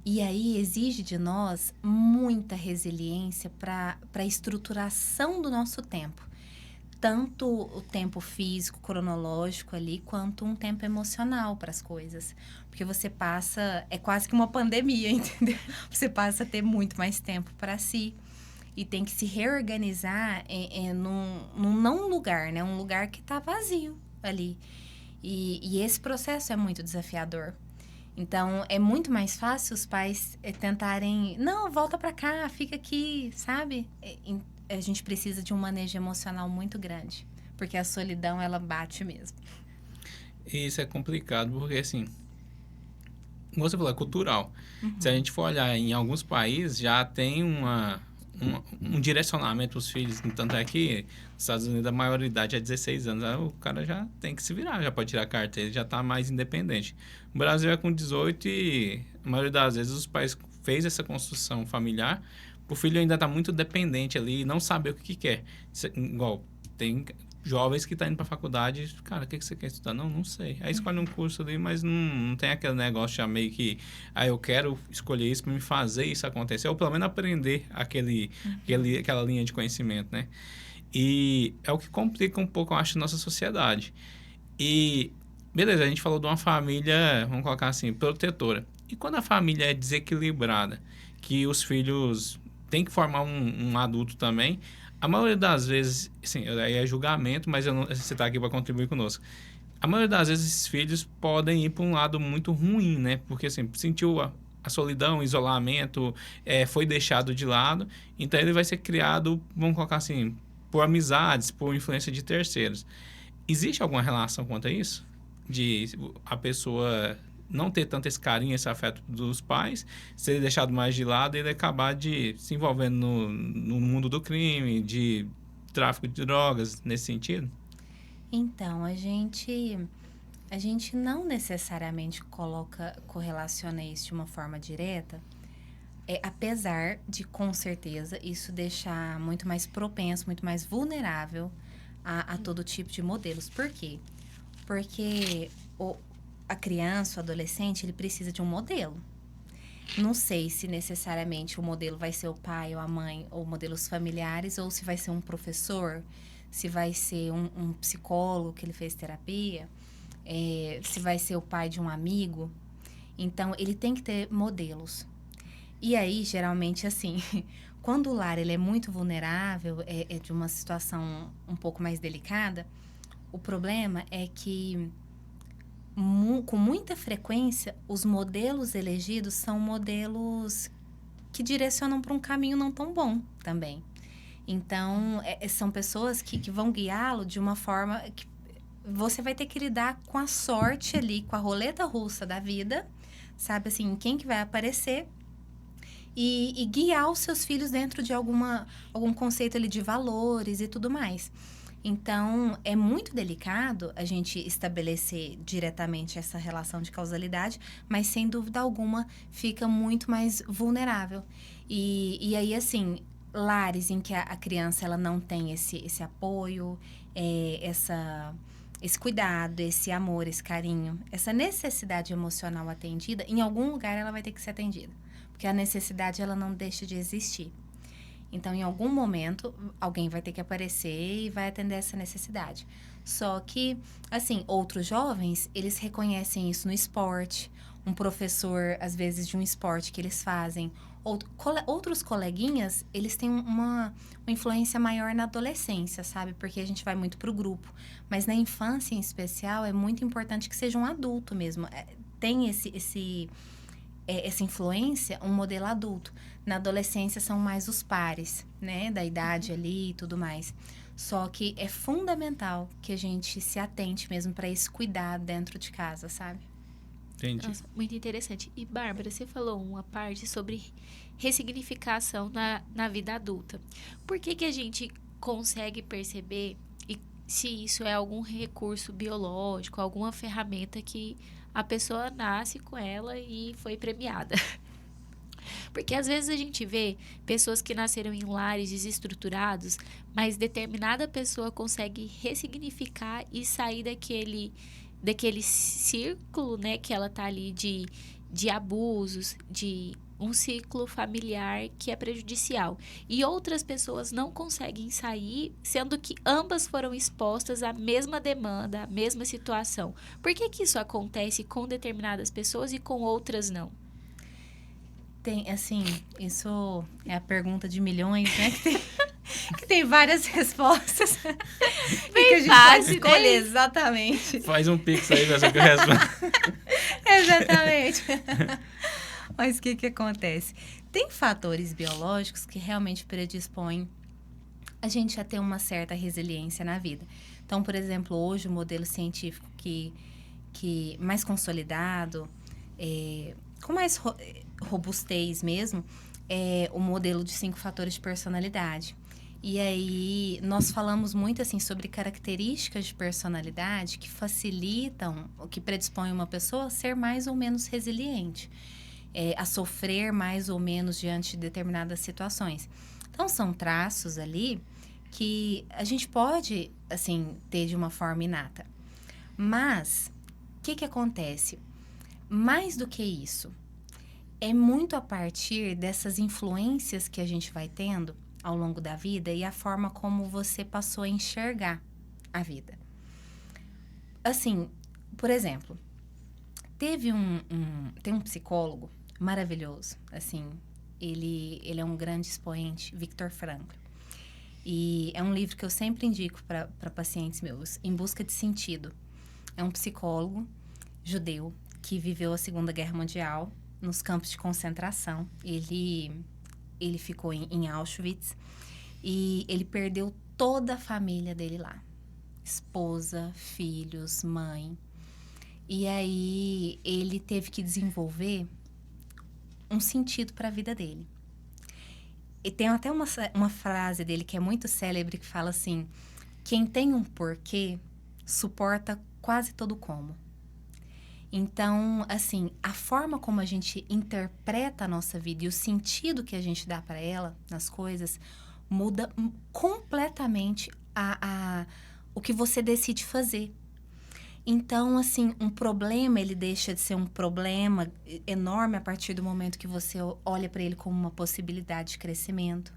E aí, exige de nós muita resiliência para a estruturação do nosso tempo. Tanto o tempo físico, cronológico ali, quanto um tempo emocional para as coisas. Porque você passa... É quase que uma pandemia, entendeu? Você passa a ter muito mais tempo para si. E tem que se reorganizar num não lugar, né? Um lugar que tá vazio ali. E esse processo é muito desafiador. Então, é muito mais fácil os pais tentarem... Não, volta pra cá, fica aqui, sabe? A gente precisa de um manejo emocional muito grande. Porque a solidão, ela bate mesmo. E isso é complicado, porque, assim... Como você falou, é cultural. Uhum. Se a gente for olhar em alguns países, já tem um direcionamento para os filhos. Tanto é que nos Estados Unidos a maioridade é 16 anos. Aí o cara já tem que se virar, já pode tirar a carteira, já está mais independente. O Brasil é com 18 e a maioria das vezes os pais fez essa construção familiar. O filho ainda está muito dependente ali, não sabe o que quer. Igual, tem jovens que estão indo para a faculdade, cara, o que você quer estudar? Não sei. Aí escolhe um curso ali, mas não tem aquele negócio já meio que, eu quero escolher isso para me fazer isso acontecer, ou pelo menos aprender aquela linha de conhecimento, né? E é o que complica um pouco, eu acho, a nossa sociedade. E, beleza, a gente falou de uma família, vamos colocar assim, protetora. E quando a família é desequilibrada, que os filhos têm que formar um adulto também, a maioria das vezes, assim, aí é julgamento, mas você está aqui para contribuir conosco. A maioria das vezes, esses filhos podem ir para um lado muito ruim, né? Porque, assim, sentiu a solidão, o isolamento, foi deixado de lado. Então, ele vai ser criado, vamos colocar assim, por amizades, por influência de terceiros. Existe alguma relação quanto a isso? De a pessoa não ter tanto esse carinho, esse afeto dos pais, ser deixado mais de lado e ele acabar de se envolvendo no mundo do crime, de tráfico de drogas, nesse sentido? Então, a gente não necessariamente correlaciona isso de uma forma direta, apesar de, com certeza, isso deixar muito mais propenso, muito mais vulnerável a todo tipo de modelos. Por quê? Porque a criança, o adolescente, ele precisa de um modelo. Não sei se necessariamente o modelo vai ser o pai ou a mãe, ou modelos familiares, ou se vai ser um professor, se vai ser um psicólogo que ele fez terapia, se vai ser o pai de um amigo. Então, ele tem que ter modelos. E aí, geralmente, assim, quando o lar ele é muito vulnerável, é de uma situação um pouco mais delicada, o problema é que, com muita frequência, os modelos elegidos são modelos que direcionam para um caminho não tão bom também. Então, são pessoas que vão guiá-lo de uma forma que você vai ter que lidar com a sorte ali, com a roleta russa da vida, sabe assim, quem que vai aparecer e guiar os seus filhos dentro de algum conceito ali de valores e tudo mais. Então, é muito delicado a gente estabelecer diretamente essa relação de causalidade, mas, sem dúvida alguma, fica muito mais vulnerável. E aí, assim, lares em que a criança ela não tem esse apoio, esse cuidado, esse amor, esse carinho, essa necessidade emocional atendida, em algum lugar ela vai ter que ser atendida. Porque a necessidade, ela não deixa de existir. Então, em algum momento, alguém vai ter que aparecer e vai atender essa necessidade. Só que, assim, outros jovens, eles reconhecem isso no esporte. Um professor, às vezes, de um esporte que eles fazem. Outros coleguinhas, eles têm uma influência maior na adolescência, sabe? Porque a gente vai muito pro grupo. Mas na infância, em especial, é muito importante que seja um adulto mesmo. Tem essa influência, um modelo adulto. Na adolescência são mais os pares, né? Da idade ali e tudo mais. Só que é fundamental que a gente se atente mesmo para esse cuidado dentro de casa, sabe? Entendi. Nossa, muito interessante. E, Bárbara, você falou uma parte sobre ressignificação na vida adulta. Por que a gente consegue perceber se isso é algum recurso biológico, alguma ferramenta que a pessoa nasce com ela e foi premiada? Porque às vezes a gente vê pessoas que nasceram em lares desestruturados, mas determinada pessoa consegue ressignificar e sair daquele círculo, né, que ela tá ali de abusos, de um ciclo familiar que é prejudicial. E outras pessoas não conseguem sair, sendo que ambas foram expostas à mesma demanda, à mesma situação. Por que isso acontece com determinadas pessoas e com outras não? Tem, assim, isso é a pergunta de milhões, né? Que tem várias respostas. E que a gente pode escolher, exatamente. Faz um pix aí, vai ser que eu respondo. Exatamente. Mas o que acontece? Tem fatores biológicos que realmente predispõem a gente a ter uma certa resiliência na vida. Então, por exemplo, hoje o modelo científico que mais consolidado, com mais robustez mesmo, é o modelo de 5 fatores de personalidade. E aí, nós falamos muito, assim, sobre características de personalidade que facilitam, ou que predispõem uma pessoa a ser mais ou menos resiliente, a sofrer mais ou menos diante de determinadas situações. Então, são traços ali que a gente pode, assim, ter de uma forma inata. Mas, o que acontece? Mais do que isso, é muito a partir dessas influências que a gente vai tendo ao longo da vida e a forma como você passou a enxergar a vida. Assim, por exemplo, tem um psicólogo maravilhoso, assim, ele é um grande expoente, Viktor Frankl. E é um livro que eu sempre indico para pacientes meus, Em Busca de Sentido. É um psicólogo judeu que viveu a Segunda Guerra Mundial nos campos de concentração. Ele ficou em Auschwitz e ele perdeu toda a família dele lá. Esposa, filhos, mãe. E aí ele teve que desenvolver um sentido para a vida dele. E tem até uma frase dele que é muito célebre, que fala assim: quem tem um porquê suporta quase todo como. Então, assim, a forma como a gente interpreta a nossa vida e o sentido que a gente dá para ela, nas coisas, muda completamente o que você decide fazer. Então, assim, um problema, ele deixa de ser um problema enorme a partir do momento que você olha para ele como uma possibilidade de crescimento.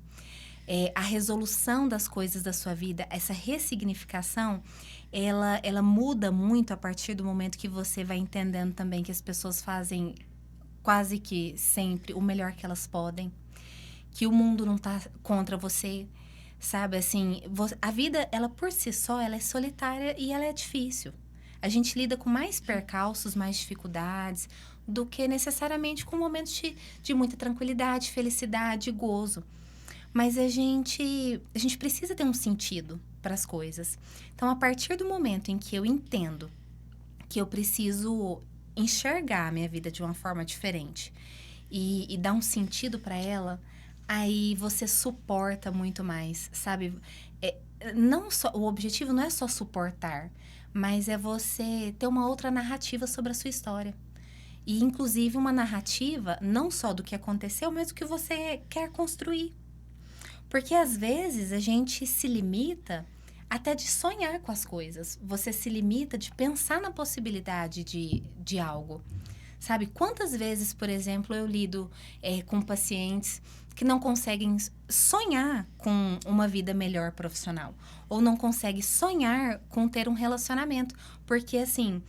A resolução das coisas da sua vida, essa ressignificação, ela muda muito a partir do momento que você vai entendendo também que as pessoas fazem quase que sempre o melhor que elas podem, que o mundo não está contra você, sabe? Assim, a vida, ela por si só, ela é solitária e ela é difícil. A gente lida com mais percalços, mais dificuldades, do que necessariamente com momentos de muita tranquilidade, felicidade, gozo. Mas a gente precisa ter um sentido para as coisas. Então, a partir do momento em que eu entendo que eu preciso enxergar a minha vida de uma forma diferente e dar um sentido para ela, aí você suporta muito mais, sabe? Não só, o objetivo não é só suportar, mas é você ter uma outra narrativa sobre a sua história. E, inclusive, uma narrativa não só do que aconteceu, mas do que você quer construir. Porque, às vezes, a gente se limita até de sonhar com as coisas. Você se limita de pensar na possibilidade de algo. Sabe? Quantas vezes, por exemplo, eu lido com pacientes que não conseguem sonhar com uma vida melhor profissional. Ou não conseguem sonhar com ter um relacionamento. Porque, assim,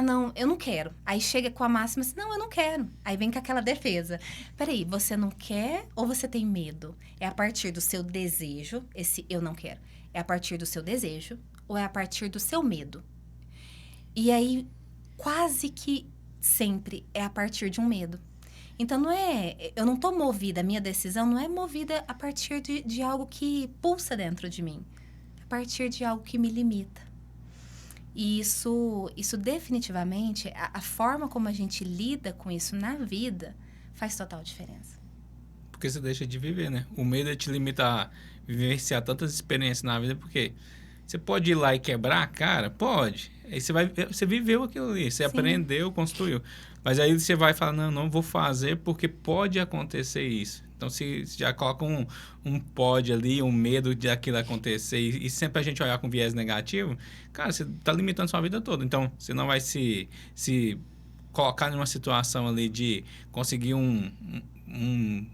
não, eu não quero. Aí chega com a máxima assim, não, eu não quero. Aí vem com aquela defesa. Peraí, você não quer ou você tem medo? É a partir do seu desejo, esse eu não quero. É a partir do seu desejo ou é a partir do seu medo? E aí, quase que sempre é a partir de um medo. Então, eu não estou movida, a minha decisão não é movida a partir de algo que pulsa dentro de mim. A partir de algo que me limita. E isso definitivamente, a forma como a gente lida com isso na vida faz total diferença. Porque você deixa de viver, né? O medo te limita a vivenciar tantas experiências na vida, porque você pode ir lá e quebrar a cara? Pode. Aí você viveu aquilo ali, você aprendeu, construiu. Mas aí você vai falar, não vou fazer porque pode acontecer isso. Então, se já coloca um pode ali, um medo de aquilo acontecer, e sempre a gente olhar com viés negativo, cara, você está limitando sua vida toda. Então, você não vai se colocar numa situação ali de conseguir um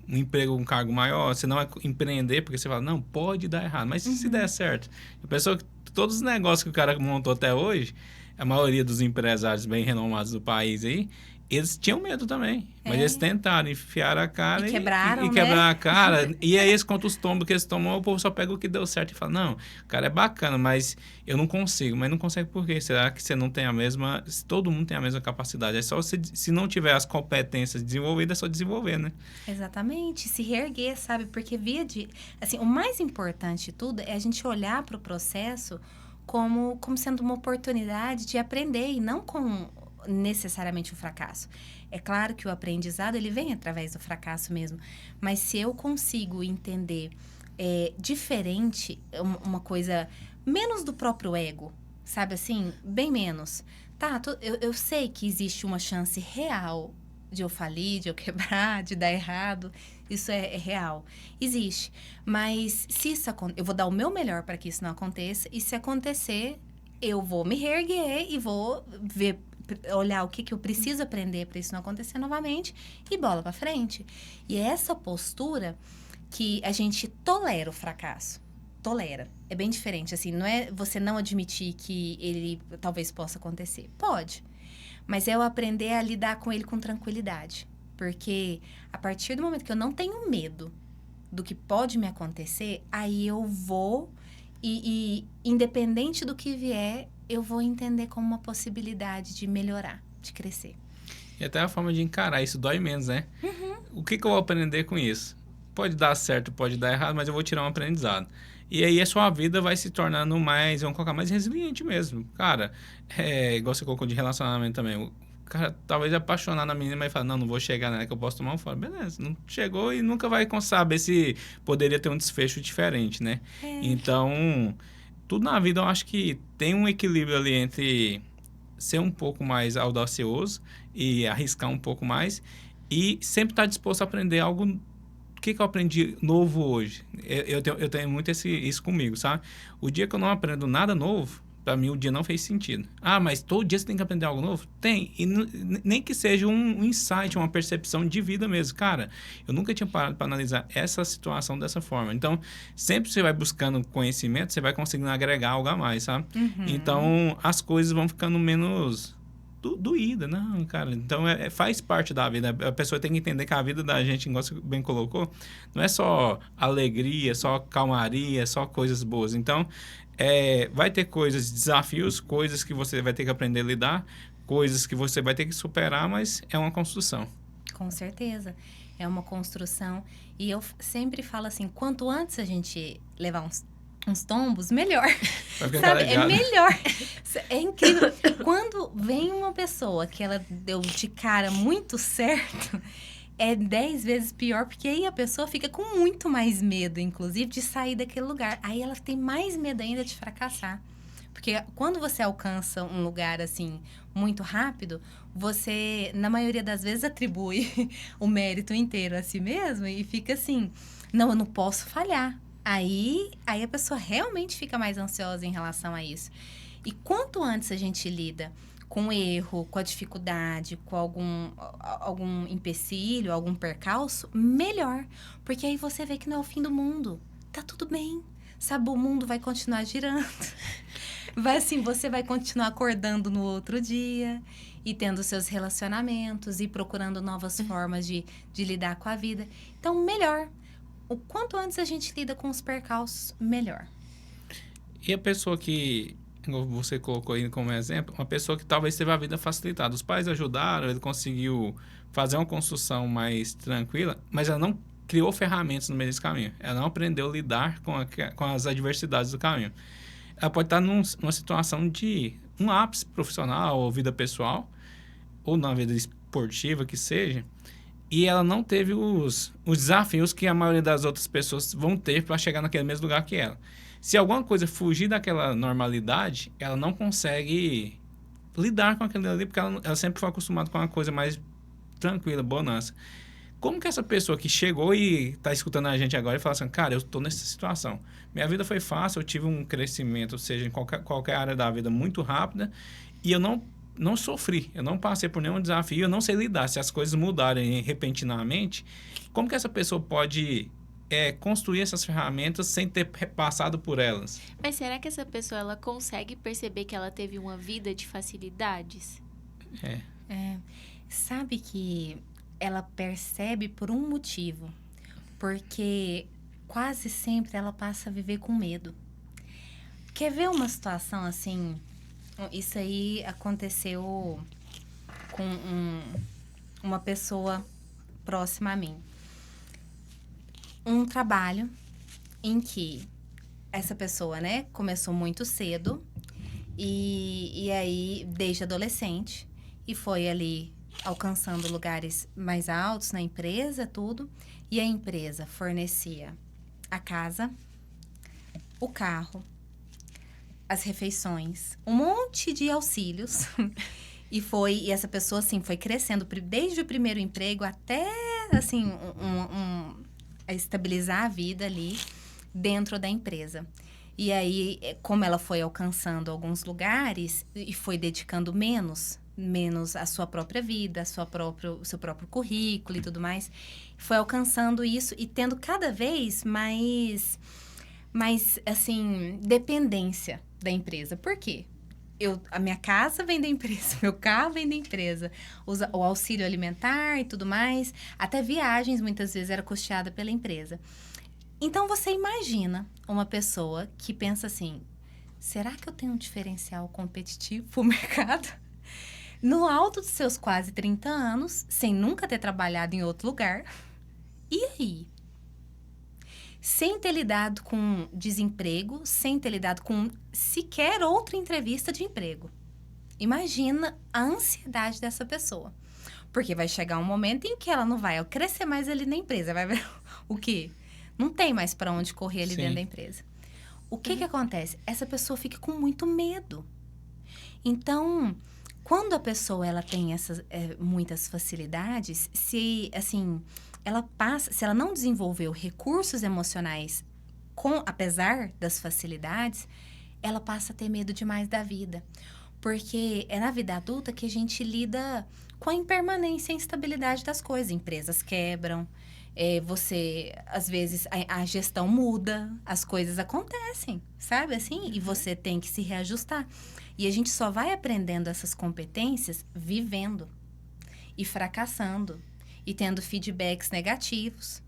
emprego, um cargo maior, você não vai empreender porque você fala, não, pode dar errado. Mas se der certo? A pessoa, todos os negócios que o cara montou até hoje, a maioria dos empresários bem renomados do país aí, eles tinham medo também. Mas eles tentaram enfiar a cara e quebraram, e quebrar a cara. E aí, quanto os tombos que eles tomam, o povo só pega o que deu certo e fala, não, o cara é bacana, mas eu não consigo. Mas não consegue por quê? Será que você não tem a mesma... Todo mundo tem a mesma capacidade. É só você, se não tiver as competências desenvolvidas, é só desenvolver, né? Exatamente. Se reerguer, sabe? Porque assim, o mais importante de tudo é a gente olhar para o processo como sendo uma oportunidade de aprender e não com necessariamente o fracasso. É claro que o aprendizado ele vem através do fracasso mesmo, mas se eu consigo entender diferente, uma coisa menos do próprio ego, sabe assim? Bem menos. Tá, eu sei que existe uma chance real de eu falir, de eu quebrar, de dar errado. isso é real. Existe. Mas se isso eu vou dar o meu melhor para que isso não aconteça. E se acontecer, eu vou me reerguer e vou olhar o que eu preciso aprender para isso não acontecer novamente e bola para frente. E é essa postura que a gente tolera o fracasso. Tolera. É bem diferente, assim, não é você não admitir que ele talvez possa acontecer. Pode. Mas é eu aprender a lidar com ele com tranquilidade. Porque a partir do momento que eu não tenho medo do que pode me acontecer, aí eu vou e independente do que vier, eu vou entender como uma possibilidade de melhorar, de crescer. E até a forma de encarar isso dói menos, né? O que eu vou aprender com isso? Pode dar certo, pode dar errado, mas eu vou tirar um aprendizado. E aí a sua vida vai se tornando mais, vamos colocar, mais resiliente mesmo. Cara, igual você colocou de relacionamento também. O cara talvez é apaixonado na menina, mas fala, não vou chegar nela que eu posso tomar um fora. Beleza, não chegou e nunca vai saber se poderia ter um desfecho diferente, né? Então, tudo na vida eu acho que tem um equilíbrio ali entre ser um pouco mais audacioso e arriscar um pouco mais e sempre estar disposto a aprender algo. O que eu aprendi novo hoje? Eu tenho muito isso comigo, sabe? O dia que eu não aprendo nada novo, para mim o dia não fez sentido. Ah, mas todo dia você tem que aprender algo novo? Tem. E nem que seja um insight, uma percepção de vida mesmo. Cara, eu nunca tinha parado para analisar essa situação dessa forma. Então, sempre você vai buscando conhecimento, você vai conseguindo agregar algo a mais, sabe? Então, as coisas vão ficando menos doída, não, cara. Então, faz parte da vida. A pessoa tem que entender que a vida da gente, igual você bem colocou, não é só alegria, só calmaria, só coisas boas. Então, vai ter coisas, desafios, coisas que você vai ter que aprender a lidar, coisas que você vai ter que superar, mas é uma construção. Com certeza. É uma construção. E eu sempre falo assim, quanto antes a gente levar uns tombos, melhor. Sabe? É melhor. É incrível. Quando vem uma pessoa que ela deu de cara muito certo, é 10 vezes pior, porque aí a pessoa fica com muito mais medo, inclusive, de sair daquele lugar. Aí ela tem mais medo ainda de fracassar. Porque quando você alcança um lugar, assim, muito rápido, você, na maioria das vezes, atribui o mérito inteiro a si mesmo e fica assim, não, eu não posso falhar. Aí a pessoa realmente fica mais ansiosa em relação a isso. E quanto antes a gente lida com o erro, com a dificuldade, com algum empecilho, algum percalço, melhor. Porque aí você vê que não é o fim do mundo. Tá tudo bem. Sabe, o mundo vai continuar girando. Você vai continuar acordando no outro dia e tendo seus relacionamentos e procurando novas formas de lidar com a vida. Então, melhor. O quanto antes a gente lida com os percalços, melhor. E a pessoa que você colocou aí como exemplo, uma pessoa que talvez teve a vida facilitada. Os pais ajudaram, ele conseguiu fazer uma construção mais tranquila, mas ela não criou ferramentas no meio desse caminho. Ela não aprendeu a lidar com as adversidades do caminho. Ela pode estar numa situação de um ápice profissional ou vida pessoal, ou na vida esportiva que seja, e ela não teve os desafios que a maioria das outras pessoas vão ter para chegar naquele mesmo lugar que ela. Se alguma coisa fugir daquela normalidade, ela não consegue lidar com aquilo ali, porque ela sempre foi acostumada com uma coisa mais tranquila, bonança. Como que essa pessoa que chegou e está escutando a gente agora e fala assim, cara, eu estou nessa situação. Minha vida foi fácil, eu tive um crescimento, ou seja, em qualquer área da vida muito rápida, e eu não sofri, eu não passei por nenhum desafio, eu não sei lidar. Se as coisas mudarem repentinamente, como que essa pessoa pode construir essas ferramentas sem ter passado por elas? Mas será que essa pessoa ela consegue perceber que ela teve uma vida de facilidades? Sabe que ela percebe por um motivo, porque quase sempre ela passa a viver com medo. Quer ver uma situação assim? Isso aí aconteceu com uma pessoa próxima a mim. Um trabalho em que essa pessoa, né, começou muito cedo e aí, desde adolescente, e foi ali alcançando lugares mais altos na empresa, tudo. E a empresa fornecia a casa, o carro, as refeições, um monte de auxílios. E essa pessoa, assim, foi crescendo desde o primeiro emprego até assim, a estabilizar a vida ali dentro da empresa. E aí, como ela foi alcançando alguns lugares e foi dedicando menos à sua própria vida, o seu próprio currículo e tudo mais, foi alcançando isso e tendo cada vez mais assim, dependência da empresa. Por quê? A minha casa vem da empresa, meu carro vem da empresa, o auxílio alimentar e tudo mais, até viagens muitas vezes era custeada pela empresa. Então, você imagina uma pessoa que pensa assim, será que eu tenho um diferencial competitivo para o mercado? No alto dos seus quase 30 anos, sem nunca ter trabalhado em outro lugar. E aí? Sem ter lidado com desemprego, sem ter lidado com sequer outra entrevista de emprego. Imagina a ansiedade dessa pessoa. Porque vai chegar um momento em que ela não vai crescer mais ali na empresa. Vai ver o quê? Não tem mais para onde correr ali dentro da empresa. O que acontece? Essa pessoa fica com muito medo. Então, quando a pessoa ela tem essas muitas facilidades, se ela não desenvolveu recursos emocionais apesar das facilidades, ela passa a ter medo demais da vida. Porque é na vida adulta que a gente lida com a impermanência e a instabilidade das coisas. Empresas quebram, às vezes, a gestão muda, as coisas acontecem, sabe assim? E você tem que se reajustar. E a gente só vai aprendendo essas competências vivendo e fracassando e tendo feedbacks negativos.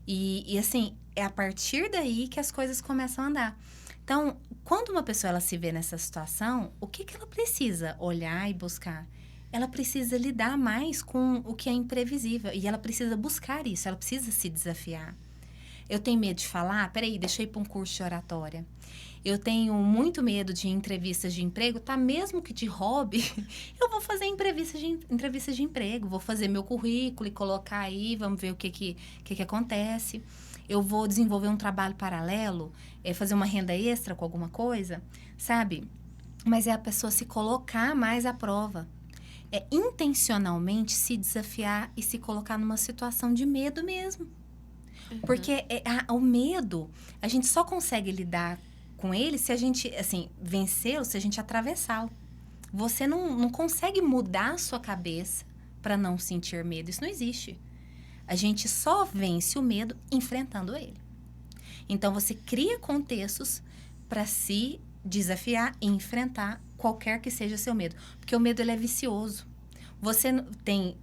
E assim, é a partir daí que as coisas começam a andar. Então, quando uma pessoa ela se vê nessa situação, o que ela precisa olhar e buscar? Ela precisa lidar mais com o que é imprevisível. E ela precisa buscar isso, ela precisa se desafiar. Eu tenho medo de falar? Peraí, deixa eu ir para um curso de oratória. Eu tenho muito medo de entrevistas de emprego, tá? Mesmo que de hobby, eu vou fazer entrevistas de emprego. Vou fazer meu currículo e colocar aí, vamos ver o que acontece. Eu vou desenvolver um trabalho paralelo, fazer uma renda extra com alguma coisa, sabe? Mas é a pessoa se colocar mais à prova. É intencionalmente se desafiar e se colocar numa situação de medo mesmo. Porque o medo, a gente só consegue lidar com ele se a gente, assim, vencê-lo, se a gente atravessá-lo. Você não consegue mudar a sua cabeça para não sentir medo. Isso não existe. A gente só vence o medo enfrentando ele. Então, você cria contextos para se desafiar e enfrentar qualquer que seja seu medo. Porque o medo, ele é vicioso. Você tem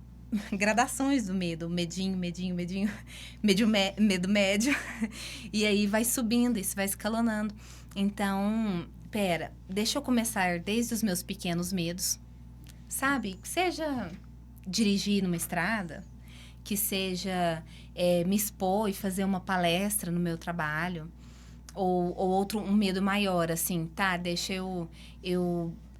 gradações do medo. Medinho, medo médio. E aí vai subindo, isso vai escalonando. Então, deixa eu começar desde os meus pequenos medos. Sabe? Que seja dirigir numa estrada, que seja me expor e fazer uma palestra no meu trabalho, ou um medo maior, assim, tá? Deixa eu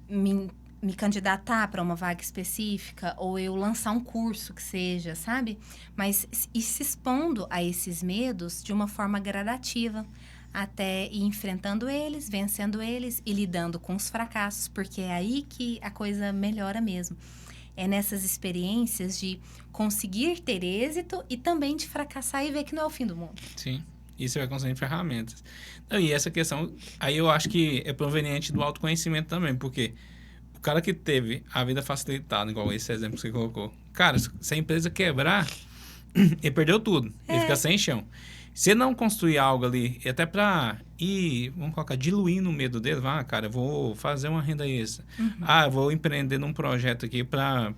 me candidatar para uma vaga específica, ou eu lançar um curso que seja, sabe? Mas ir se expondo a esses medos de uma forma gradativa, até ir enfrentando eles, vencendo eles e lidando com os fracassos, porque é aí que a coisa melhora mesmo. É nessas experiências de conseguir ter êxito e também de fracassar e ver que não é o fim do mundo. Sim, e você vai conseguindo ferramentas. E essa questão, aí eu acho que é proveniente do autoconhecimento também, porque o cara que teve a vida facilitada, igual esse exemplo que você colocou, cara, se a empresa quebrar, ele perdeu tudo, ele fica sem chão. Se não construir algo ali, até para ir, vamos colocar, diluindo o medo dele, cara, eu vou fazer uma renda extra. Eu vou empreender num projeto aqui para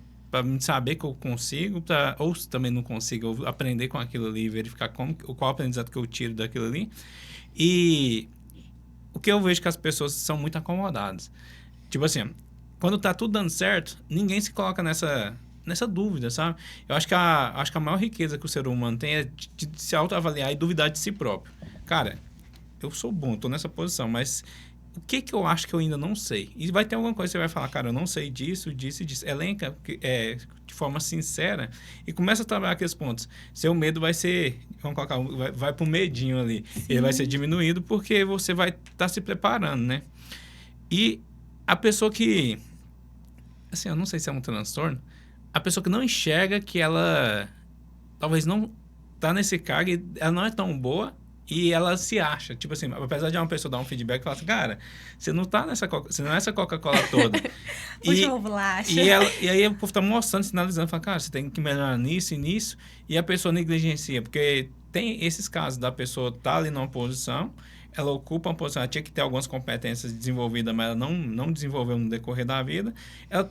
saber que eu consigo, ou se também não consigo, eu aprender com aquilo ali, verificar qual aprendizado que eu tiro daquilo ali. E o que eu vejo que as pessoas são muito acomodadas. Tipo assim, quando tá tudo dando certo, ninguém se coloca nessa dúvida, sabe? Eu acho que a maior riqueza que o ser humano tem é de se autoavaliar e duvidar de si próprio. Cara, eu sou bom, tô nessa posição, mas o que eu acho que eu ainda não sei? E vai ter alguma coisa que você vai falar, cara, eu não sei disso, disso e disso. Elenca de forma sincera e começa a trabalhar aqueles pontos. Seu medo vai ser, vamos colocar, vai pro medinho ali. Sim. Ele vai ser diminuído porque você vai estar se preparando, né? E a pessoa que, assim, eu não sei se é um transtorno, a pessoa que não enxerga que ela talvez não tá nesse cargo e ela não é tão boa e ela se acha. Tipo assim, apesar de uma pessoa dar um feedback, fala assim, cara, você não tá você não é essa Coca-Cola toda. Puxa uma bolacha. E aí o povo tá mostrando, sinalizando, fala, cara, você tem que melhorar nisso e nisso, e a pessoa negligencia, porque tem esses casos da pessoa tá ali numa posição, ela ocupa uma posição, ela tinha que ter algumas competências desenvolvidas, mas ela não desenvolveu no decorrer da vida, ela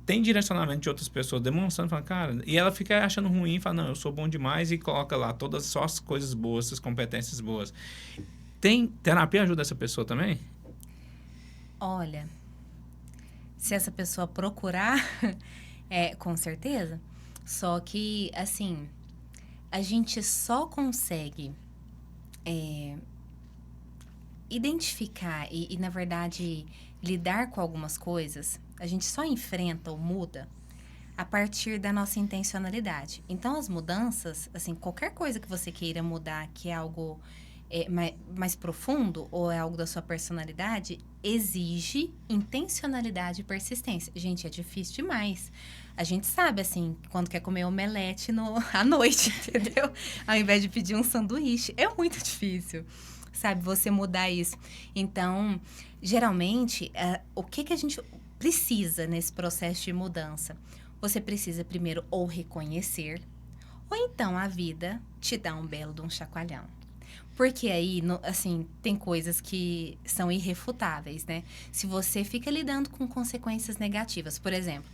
tem direcionamento de outras pessoas demonstrando, fala, cara, e ela fica achando ruim, fala, não, eu sou bom demais e coloca lá todas só as coisas boas, as competências boas. Terapia ajuda essa pessoa também? Olha, se essa pessoa procurar, com certeza. Só que, assim, a gente só consegue identificar e, na verdade, lidar com algumas coisas, a gente só enfrenta ou muda a partir da nossa intencionalidade. Então, as mudanças, assim, qualquer coisa que você queira mudar, que é algo mais profundo ou é algo da sua personalidade, exige intencionalidade e persistência. Gente, é difícil demais. A gente sabe, assim, quando quer comer omelete à noite, entendeu? Ao invés de pedir um sanduíche. É muito difícil, sabe? Você mudar isso. Então, geralmente, o que a gente precisa nesse processo de mudança? Você precisa primeiro ou reconhecer, ou então a vida te dá um belo de um chacoalhão. Porque aí, assim, tem coisas que são irrefutáveis, né? Se você fica lidando com consequências negativas, por exemplo,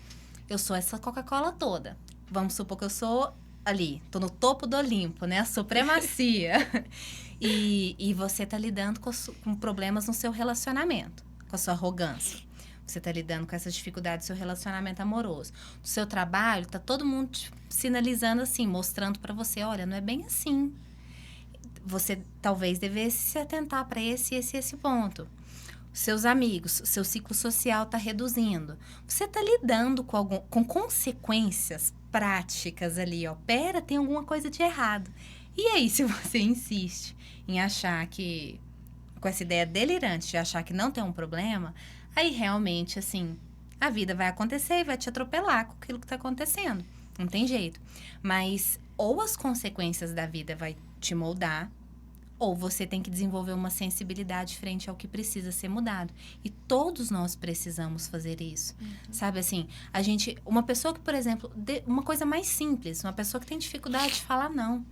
eu sou essa Coca-Cola toda. Vamos supor que eu sou ali, tô no topo do Olimpo, né? A supremacia. E você tá lidando com problemas no seu relacionamento, com a sua arrogância. Você tá lidando com essas dificuldades do seu relacionamento amoroso. No seu trabalho, tá todo mundo sinalizando assim, mostrando pra você, olha, não é bem assim. Você talvez devesse se atentar para esse ponto. Seus amigos, seu ciclo social está reduzindo. Você está lidando com consequências práticas ali, ó. Pera, tem alguma coisa de errado. E aí, se você insiste em achar que, com essa ideia delirante de achar que não tem um problema, aí realmente, assim, a vida vai acontecer e vai te atropelar com aquilo que está acontecendo. Não tem jeito. Mas ou as consequências da vida vai te moldar, ou você tem que desenvolver uma sensibilidade frente ao que precisa ser mudado. E todos nós precisamos fazer isso. Sabe assim, uma pessoa que, por exemplo, uma coisa mais simples, uma pessoa que tem dificuldade de falar não.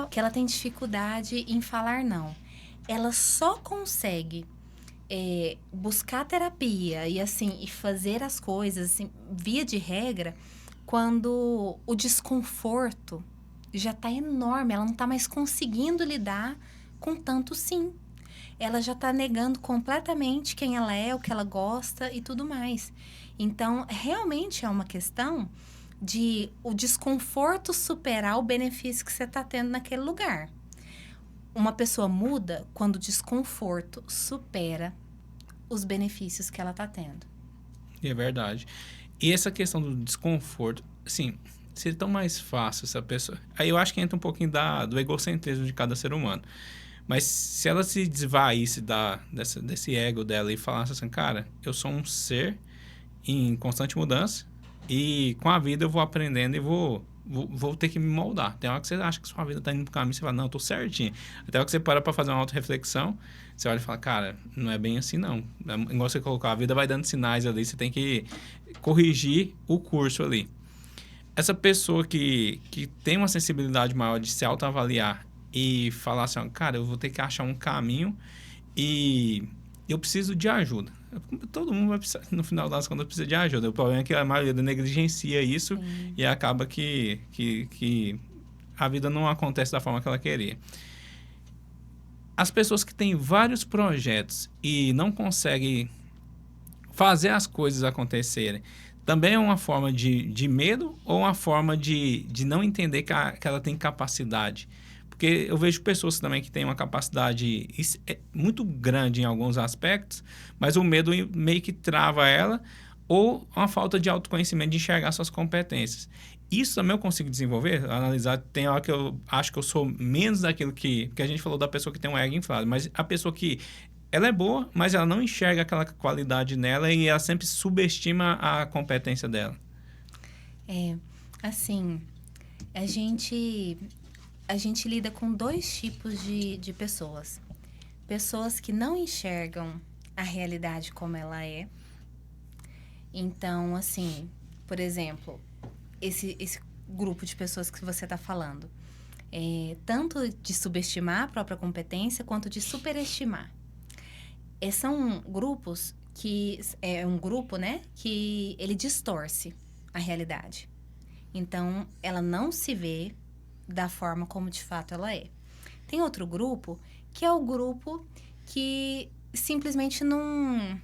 Que ela tem dificuldade em falar não. Ela só consegue buscar terapia e fazer as coisas, assim, via de regra, quando o desconforto já está enorme, ela não está mais conseguindo lidar com tanto sim. Ela já está negando completamente quem ela é, o que ela gosta e tudo mais. Então, realmente é uma questão de o desconforto superar o benefício que você está tendo naquele lugar. Uma pessoa muda quando o desconforto supera os benefícios que ela está tendo. É verdade. E essa questão do desconforto, assim, seria tão mais fácil essa pessoa... Aí eu acho que entra um pouquinho do egocentrismo de cada ser humano. Mas se ela se desvaísse desse ego dela e falasse assim, cara, eu sou um ser em constante mudança e com a vida eu vou aprendendo e vou ter que me moldar. Tem hora que você acha que sua vida está indo pro caminho e você fala, não, eu tô certinho. Até hora que você para fazer uma autorreflexão, você olha e fala, cara, não é bem assim não. Igual você colocou, a vida vai dando sinais ali, você tem que corrigir o curso ali. Essa pessoa que tem uma sensibilidade maior de se autoavaliar e falar assim, cara, eu vou ter que achar um caminho e eu preciso de ajuda. Todo mundo vai precisar, no final das contas, precisa de ajuda. O problema é que a maioria negligencia isso. Sim. E acaba que a vida não acontece da forma que ela queria. As pessoas que têm vários projetos e não conseguem fazer as coisas acontecerem, também é uma forma de medo ou uma forma de não entender que ela tem capacidade? Porque eu vejo pessoas também que têm uma capacidade muito grande em alguns aspectos, mas o medo meio que trava ela, ou uma falta de autoconhecimento de enxergar suas competências. Isso também eu consigo desenvolver, analisar. Tem hora que eu acho que eu sou menos daquilo que a gente falou da pessoa que tem um ego inflado, mas a pessoa que ela é boa, mas ela não enxerga aquela qualidade nela e ela sempre subestima a competência dela. Assim, A gente, a gente lida com 2 tipos de pessoas. Pessoas que não enxergam a realidade como ela é. Então, assim, por exemplo, esse grupo de pessoas que você está falando, tanto de subestimar a própria competência quanto de superestimar. São grupos que é um grupo, né, que ele distorce a realidade. Então, ela não se vê da forma como de fato ela é. Tem outro grupo que é o grupo que simplesmente não...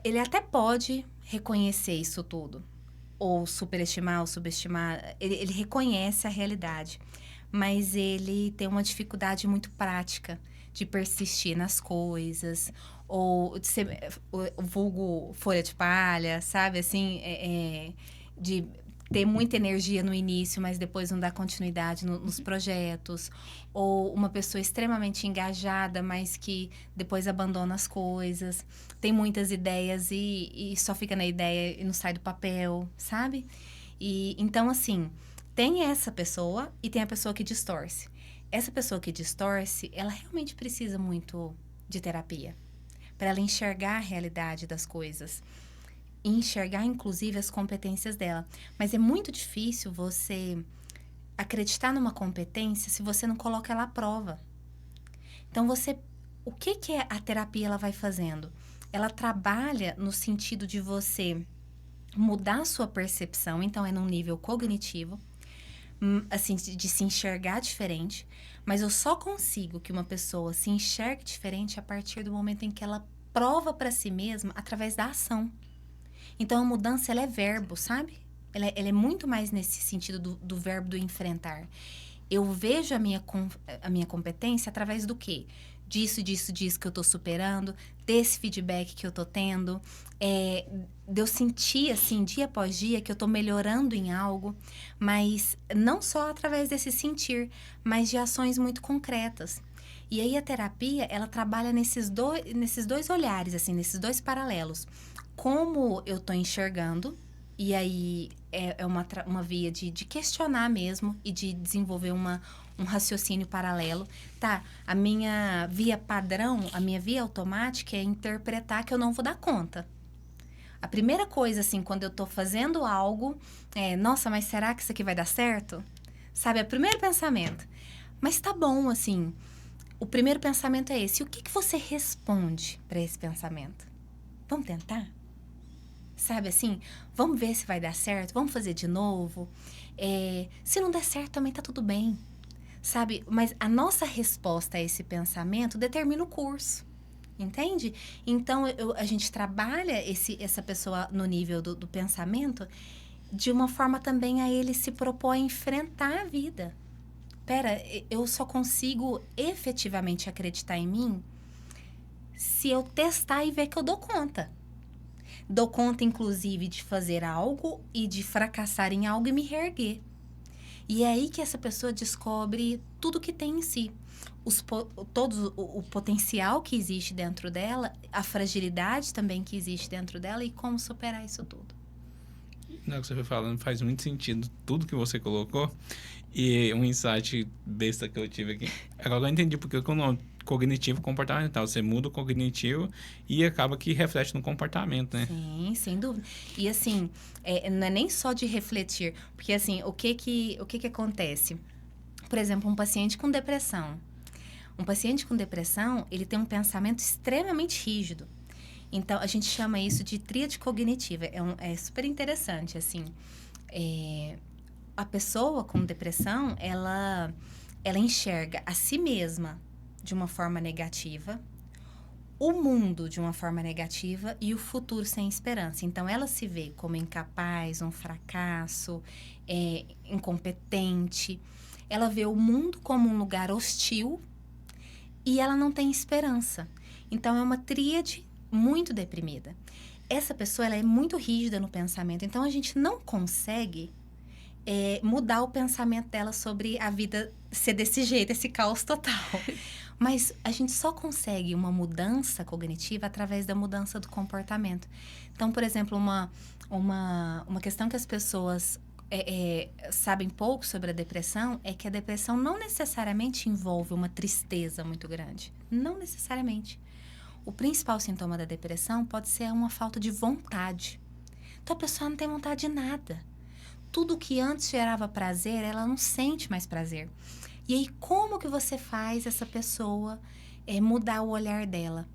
Ele até pode reconhecer isso tudo, ou superestimar, ou subestimar. Ele reconhece a realidade, mas ele tem uma dificuldade muito prática de persistir nas coisas, ou de ser o vulgo folha de palha, sabe? Assim, de ter muita energia no início, mas depois não dar continuidade nos projetos. Ou uma pessoa extremamente engajada, mas que depois abandona as coisas. Tem muitas ideias e só fica na ideia e não sai do papel, sabe? Então, assim, tem essa pessoa e tem a pessoa que distorce. Essa pessoa que distorce, ela realmente precisa muito de terapia para ela enxergar a realidade das coisas. E enxergar, inclusive, as competências dela. Mas é muito difícil você acreditar numa competência se você não coloca ela à prova. Então, o que a terapia ela vai fazendo? Ela trabalha no sentido de você mudar a sua percepção, então é num nível cognitivo, assim, de se enxergar diferente, mas eu só consigo que uma pessoa se enxergue diferente a partir do momento em que ela prova para si mesma através da ação. Então, a mudança, ela é verbo, sabe? Ela é muito mais nesse sentido do verbo do enfrentar. Eu vejo a minha competência através do quê? Disso que eu tô superando, desse feedback que eu tô tendo, de eu sentir, assim, dia após dia, que eu tô melhorando em algo, mas não só através desse sentir, mas de ações muito concretas. E aí, a terapia, ela trabalha nesses dois olhares, assim, nesses 2 paralelos. Como eu tô enxergando, e aí é uma via de questionar mesmo e de desenvolver um raciocínio paralelo. Tá, a minha via padrão, a minha via automática é interpretar que eu não vou dar conta. A primeira coisa, assim, quando eu tô fazendo algo, nossa, mas será que isso aqui vai dar certo? Sabe, é o primeiro pensamento. Mas tá bom, assim, o primeiro pensamento é esse. E o que você responde para esse pensamento? Vamos tentar? Sabe, assim, vamos ver se vai dar certo, vamos fazer de novo. Se não der certo, também tá tudo bem, sabe? Mas a nossa resposta a esse pensamento determina o curso, entende? Então, a gente trabalha essa pessoa no nível do pensamento de uma forma também a ele se propor a enfrentar a vida. Pera, eu só consigo efetivamente acreditar em mim se eu testar e ver que eu dou conta. Dou conta, inclusive, de fazer algo e de fracassar em algo e me reerguer. E é aí que essa pessoa descobre tudo que tem em si. O potencial que existe dentro dela, a fragilidade também que existe dentro dela e como superar isso tudo. Não, o que você foi falando faz muito sentido, tudo que você colocou. E um insight besta que eu tive aqui. Agora eu entendi porque o nome cognitivo comportamental. Você muda o cognitivo e acaba que reflete no comportamento, né? Sim, sem dúvida. E assim, não é nem só de refletir. Porque assim, o que acontece? Por exemplo, um paciente com depressão. Um paciente com depressão, ele tem um pensamento extremamente rígido. Então, a gente chama isso de tríade cognitiva. É super interessante, assim. A pessoa com depressão, ela enxerga a si mesma de uma forma negativa, o mundo de uma forma negativa e o futuro sem esperança. Então, ela se vê como incapaz, um fracasso, incompetente. Ela vê o mundo como um lugar hostil e ela não tem esperança. Então, é uma tríade muito deprimida. Essa pessoa, ela é muito rígida no pensamento. Então, a gente não consegue mudar o pensamento dela sobre a vida ser desse jeito, esse caos total. Mas a gente só consegue uma mudança cognitiva através da mudança do comportamento. Então, por exemplo, uma questão que as pessoas sabem pouco sobre a depressão é que a depressão não necessariamente envolve uma tristeza muito grande. Não necessariamente. O principal sintoma da depressão pode ser uma falta de vontade. Então, a pessoa não tem vontade de nada. Tudo que antes gerava prazer, ela não sente mais prazer. E aí, como que você faz essa pessoa mudar o olhar dela?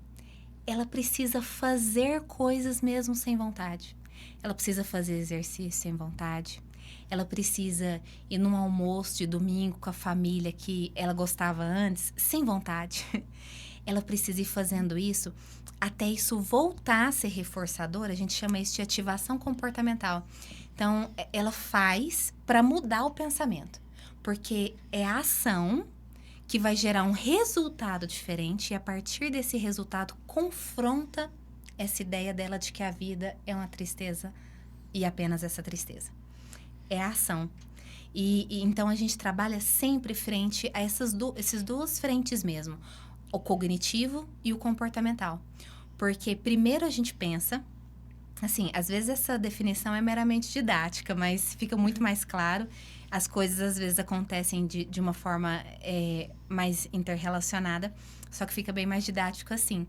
Ela precisa fazer coisas mesmo sem vontade. Ela precisa fazer exercício sem vontade. Ela precisa ir num almoço de domingo com a família que ela gostava antes, sem vontade. Ela precisa ir fazendo isso até isso voltar a ser reforçador. A gente chama isso de ativação comportamental. Então, ela faz para mudar o pensamento. Porque é a ação que vai gerar um resultado diferente e, a partir desse resultado, confronta essa ideia dela de que a vida é uma tristeza e apenas essa tristeza. É a ação. E então, a gente trabalha sempre frente a esses duas frentes mesmo. O cognitivo e o comportamental. Porque primeiro a gente pensa, assim, às vezes essa definição é meramente didática, mas fica muito mais claro. As coisas às vezes acontecem de uma forma mais interrelacionada, só que fica bem mais didático assim.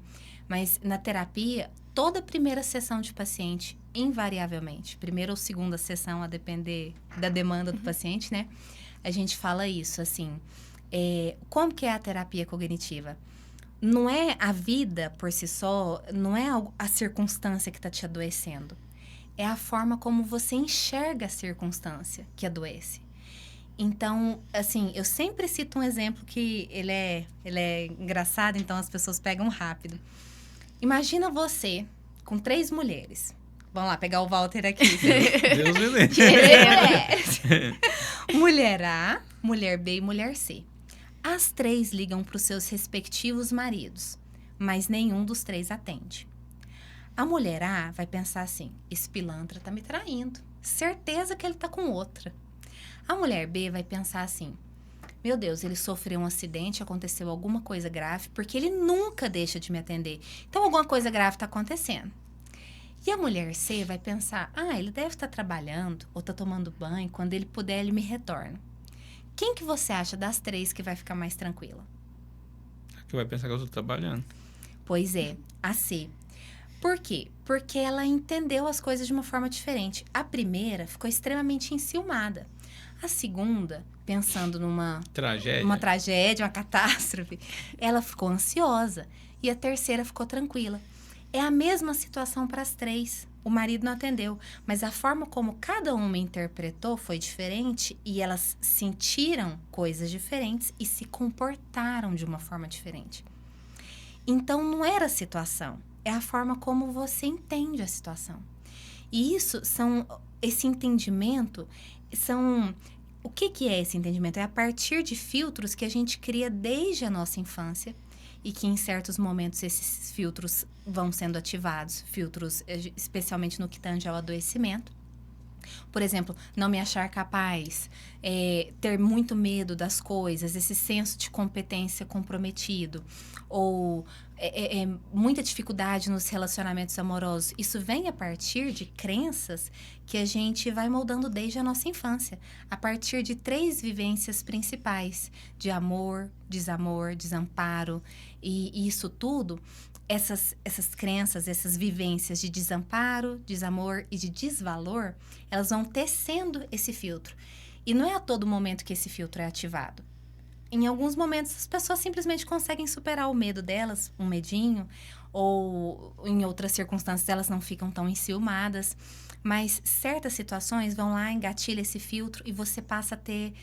Mas na terapia, toda primeira sessão de paciente, invariavelmente, primeira ou segunda sessão, a depender da demanda do paciente, né? A gente fala isso, assim, como que é a terapia cognitiva? Não é a vida por si só, não é a circunstância que está te adoecendo. É a forma como você enxerga a circunstância que adoece. Então, assim, eu sempre cito um exemplo que ele é engraçado, então as pessoas pegam rápido. Imagina você com 3 mulheres. Vamos lá, pegar o Walter aqui. Deus me livre. Mulher A, mulher B e mulher C. As 3 ligam para os seus respectivos maridos, mas nenhum dos 3 atende. A mulher A vai pensar assim: esse pilantra tá me traindo. Certeza que ele tá com outra. A mulher B vai pensar assim: meu Deus, ele sofreu um acidente, aconteceu alguma coisa grave, porque ele nunca deixa de me atender. Então, alguma coisa grave tá acontecendo. E a mulher C vai pensar: ele deve estar trabalhando ou tá tomando banho, quando ele puder ele me retorna. Quem que você acha das 3 que vai ficar mais tranquila? Que vai pensar que eu estou trabalhando. Pois é, a C. Por quê? Porque ela entendeu as coisas de uma forma diferente. A primeira ficou extremamente enciumada. A segunda, pensando numa tragédia, uma catástrofe, ela ficou ansiosa. E a terceira ficou tranquila. É a mesma situação para as 3. O marido não atendeu, mas a forma como cada uma interpretou foi diferente e elas sentiram coisas diferentes e se comportaram de uma forma diferente. Então, não era a situação, é a forma como você entende a situação. E esse entendimento são... O que é esse entendimento? É a partir de filtros que a gente cria desde a nossa infância e que em certos momentos esses filtros vão sendo ativados, filtros especialmente no que tange ao adoecimento. Por exemplo, não me achar capaz, ter muito medo das coisas, esse senso de competência comprometido, ou muita dificuldade nos relacionamentos amorosos. Isso vem a partir de crenças que a gente vai moldando desde a nossa infância, a partir de 3 vivências principais, de amor, desamor, desamparo, e isso tudo... Essas crenças, essas vivências de desamparo, desamor e de desvalor, elas vão tecendo esse filtro. E não é a todo momento que esse filtro é ativado. Em alguns momentos, as pessoas simplesmente conseguem superar o medo delas, um medinho, ou em outras circunstâncias elas não ficam tão enciumadas. Mas certas situações vão lá, engatilha esse filtro e você passa a ter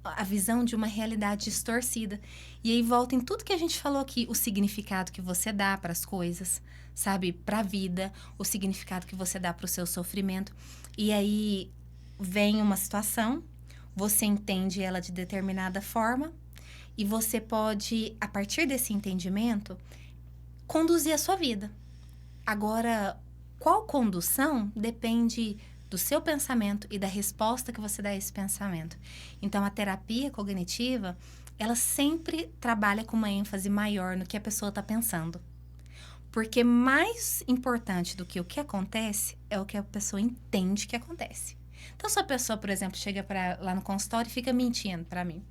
a visão de uma realidade distorcida. E aí volta em tudo que a gente falou aqui, o significado que você dá para as coisas, sabe? Para a vida, o significado que você dá para o seu sofrimento. E aí vem uma situação, você entende ela de determinada forma e você pode, a partir desse entendimento, conduzir a sua vida. Agora, qual condução depende do seu pensamento e da resposta que você dá a esse pensamento. Então, a terapia cognitiva, ela sempre trabalha com uma ênfase maior no que a pessoa está pensando. Porque mais importante do que o que acontece é o que a pessoa entende que acontece. Então, se a pessoa, por exemplo, chega lá no consultório e fica mentindo para mim.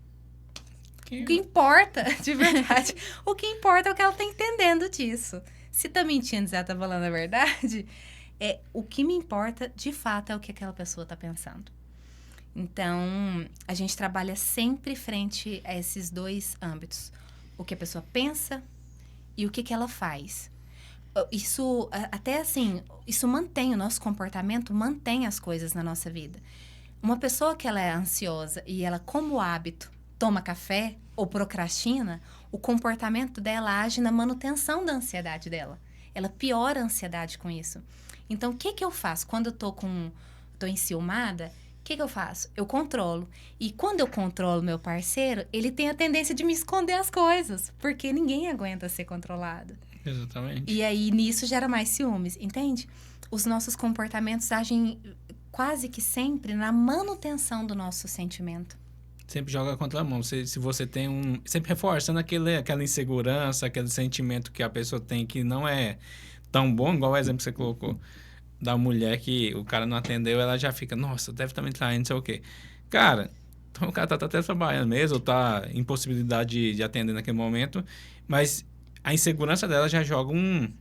Que- O que importa, de verdade, o que importa é o que ela tá entendendo disso. Se tá mentindo, se ela tá falando a verdade, o que me importa, de fato, é o que aquela pessoa tá pensando. Então, a gente trabalha sempre frente a esses dois âmbitos. O que a pessoa pensa e o que ela faz. Isso, até assim, isso mantém, o nosso comportamento mantém as coisas na nossa vida. Uma pessoa que ela é ansiosa e ela, como hábito, toma café ou procrastina, o comportamento dela age na manutenção da ansiedade dela. Ela piora a ansiedade com isso. Então, o que eu faço? Quando eu tô enciumada, o que eu faço? Eu controlo. E quando eu controlo meu parceiro, ele tem a tendência de me esconder as coisas, porque ninguém aguenta ser controlado. Exatamente. E aí, nisso, gera mais ciúmes, entende? Os nossos comportamentos agem quase que sempre na manutenção do nosso sentimento. Sempre joga contra a mão. Se você tem sempre reforçando aquela insegurança, aquele sentimento que a pessoa tem que não é tão bom, igual o exemplo que você colocou da mulher que o cara não atendeu, ela já fica, nossa, deve estar me traindo, não sei o quê. Cara, então o cara tá até trabalhando mesmo, ou tá em possibilidade de atender naquele momento, mas a insegurança dela já joga um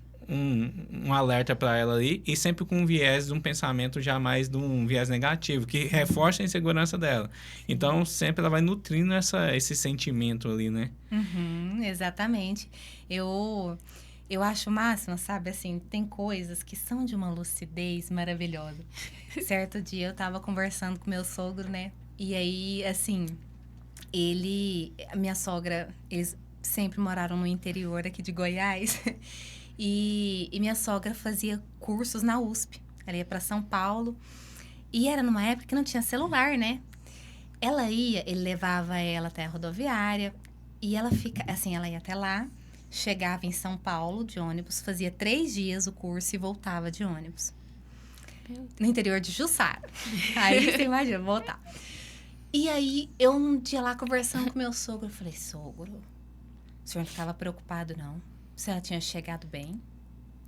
alerta para ela ali, e sempre com um viés de um pensamento já mais de um viés negativo, que reforça a insegurança dela. Então, sempre ela vai nutrindo esse sentimento ali, né? Exatamente. Eu acho o máximo, sabe? Assim, tem coisas que são de uma lucidez maravilhosa. Certo dia eu tava conversando com meu sogro, né? E aí, assim, a minha sogra, eles sempre moraram no interior aqui de Goiás. E minha sogra fazia cursos na USP. Ela ia para São Paulo. E era numa época que não tinha celular, né? Ele levava ela até a rodoviária. E ela ia até lá, chegava em São Paulo de ônibus, fazia 3 dias o curso e voltava de ônibus. No interior de Jussara. Aí você imagina, voltar. E aí, eu um dia lá conversando com meu sogro, eu falei, sogro, o senhor não ficava preocupado, não? Se ela tinha chegado bem?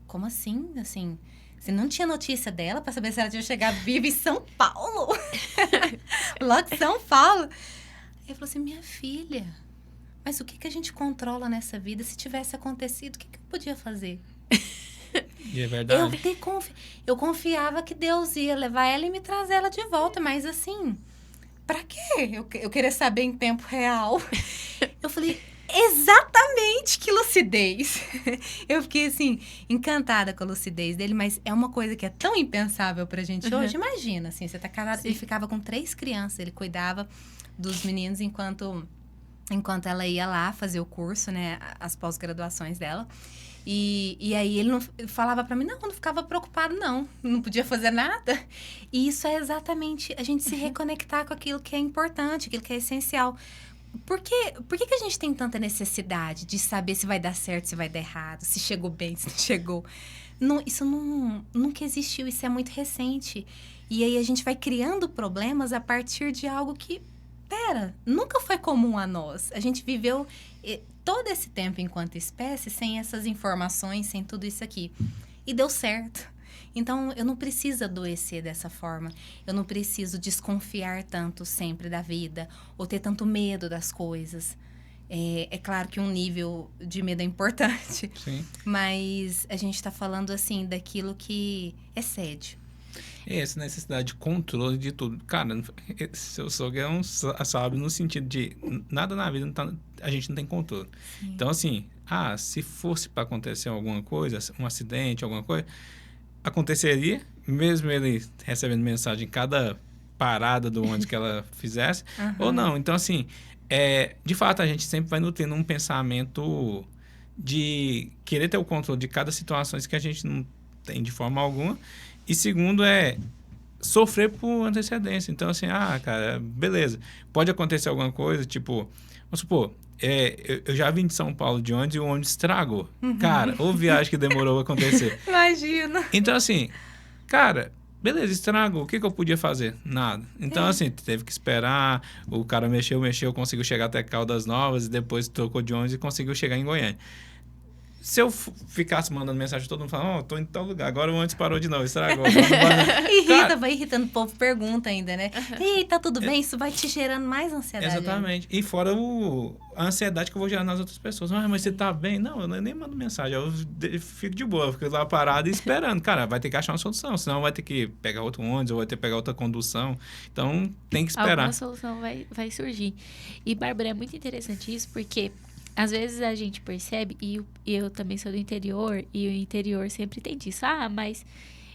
Como assim? Assim, você não tinha notícia dela para saber se ela tinha chegado viva em São Paulo? Logo em São Paulo. Aí eu falei assim, minha filha, mas o que a gente controla nessa vida? Se tivesse acontecido, o que eu podia fazer? E é verdade. Eu confiava que Deus ia levar ela e me trazer ela de volta, mas assim, pra quê? Eu queria saber em tempo real. Eu falei, exatamente, que lucidez. Eu fiquei, assim, encantada com a lucidez dele, mas é uma coisa que é tão impensável pra gente hoje. Imagina, assim, você tá casado, ele ficava com 3 crianças, ele cuidava dos meninos enquanto ela ia lá fazer o curso, né, as pós-graduações dela. E aí ele falava pra mim, não ficava preocupado, não podia fazer nada. E isso é exatamente a gente se reconectar com aquilo que é importante, aquilo que é essencial. Por que a gente tem tanta necessidade de saber se vai dar certo, se vai dar errado, se chegou bem, se não chegou? Isso nunca existiu, isso é muito recente. E aí a gente vai criando problemas a partir de algo que, nunca foi comum a nós. A gente viveu todo esse tempo enquanto espécie sem essas informações, sem tudo isso aqui. E deu certo. Então, eu não preciso adoecer dessa forma. Eu não preciso desconfiar tanto sempre da vida ou ter tanto medo das coisas. É claro que um nível de medo é importante. Sim. Mas a gente está falando, assim, daquilo que excede. Essa necessidade de controle de tudo. Cara, seu sogro é um sábio no sentido de nada na vida a gente não tem controle. Sim. Então, assim, se fosse para acontecer alguma coisa, um acidente, alguma coisa, aconteceria, mesmo ele recebendo mensagem em cada parada do ônibus que ela fizesse, ou não. Então, assim, de fato, a gente sempre vai nutrindo um pensamento de querer ter o controle de cada situação que a gente não tem de forma alguma. E segundo sofrer por antecedência. Então, assim, cara, beleza. Pode acontecer alguma coisa, tipo, vamos supor, eu já vim de São Paulo de ônibus e o ônibus estragou. Cara, ou viagem que demorou a acontecer. Imagina. Então, assim, cara, beleza, estragou. O que eu podia fazer? Nada. Então, assim, teve que esperar, o cara mexeu, conseguiu chegar até Caldas Novas, e depois trocou de ônibus e conseguiu chegar em Goiânia. Se eu ficasse mandando mensagem, todo mundo falando, tô em tal lugar, agora o ônibus parou de novo, estragou. Vai irritando, o povo pergunta ainda, né? Ih, tá tudo bem? Isso vai te gerando mais ansiedade. Exatamente. E fora a ansiedade que eu vou gerar nas outras pessoas. Mas você tá bem? Não, eu nem mando mensagem, eu fico de boa, fico lá parado e esperando. Cara, vai ter que achar uma solução, senão vai ter que pegar outro ônibus, ou vai ter que pegar outra condução. Então, tem que esperar. Alguma solução vai surgir. E, Bárbara, é muito interessante isso, porque às vezes a gente percebe, e eu também sou do interior, e o interior sempre tem disso. Mas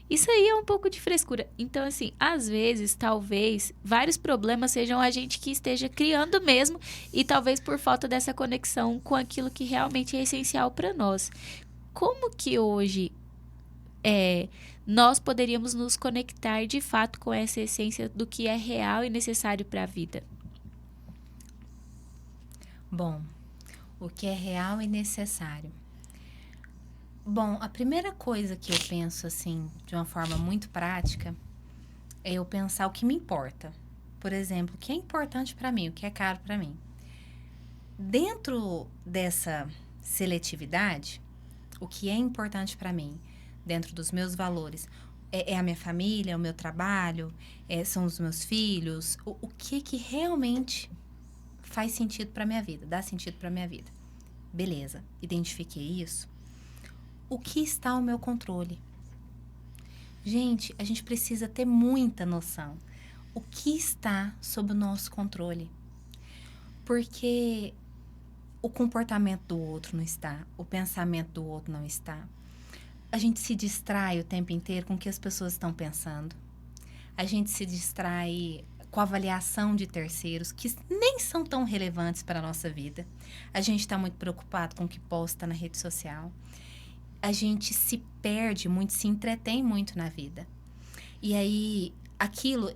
isso aí é um pouco de frescura. Então, assim, às vezes, talvez, vários problemas sejam a gente que esteja criando mesmo, e talvez por falta dessa conexão com aquilo que realmente é essencial para nós. Como que hoje nós poderíamos nos conectar de fato com essa essência do que é real e necessário para a vida? Bom, o que é real e necessário? Bom, a primeira coisa que eu penso, assim, de uma forma muito prática, é eu pensar o que me importa. Por exemplo, o que é importante para mim, o que é caro para mim. Dentro dessa seletividade, o que é importante para mim, dentro dos meus valores, é a minha família, é o meu trabalho, são os meus filhos, o que realmente faz sentido para minha vida, dá sentido para minha vida. Beleza, identifiquei isso. O que está ao meu controle? Gente, a gente precisa ter muita noção. O que está sob o nosso controle? Porque o comportamento do outro não está, o pensamento do outro não está. A gente se distrai o tempo inteiro com o que as pessoas estão pensando. A gente se distrai com a avaliação de terceiros, que nem são tão relevantes para a nossa vida. A gente está muito preocupado com o que posta na rede social. A gente se perde muito, se entretém muito na vida. E aí,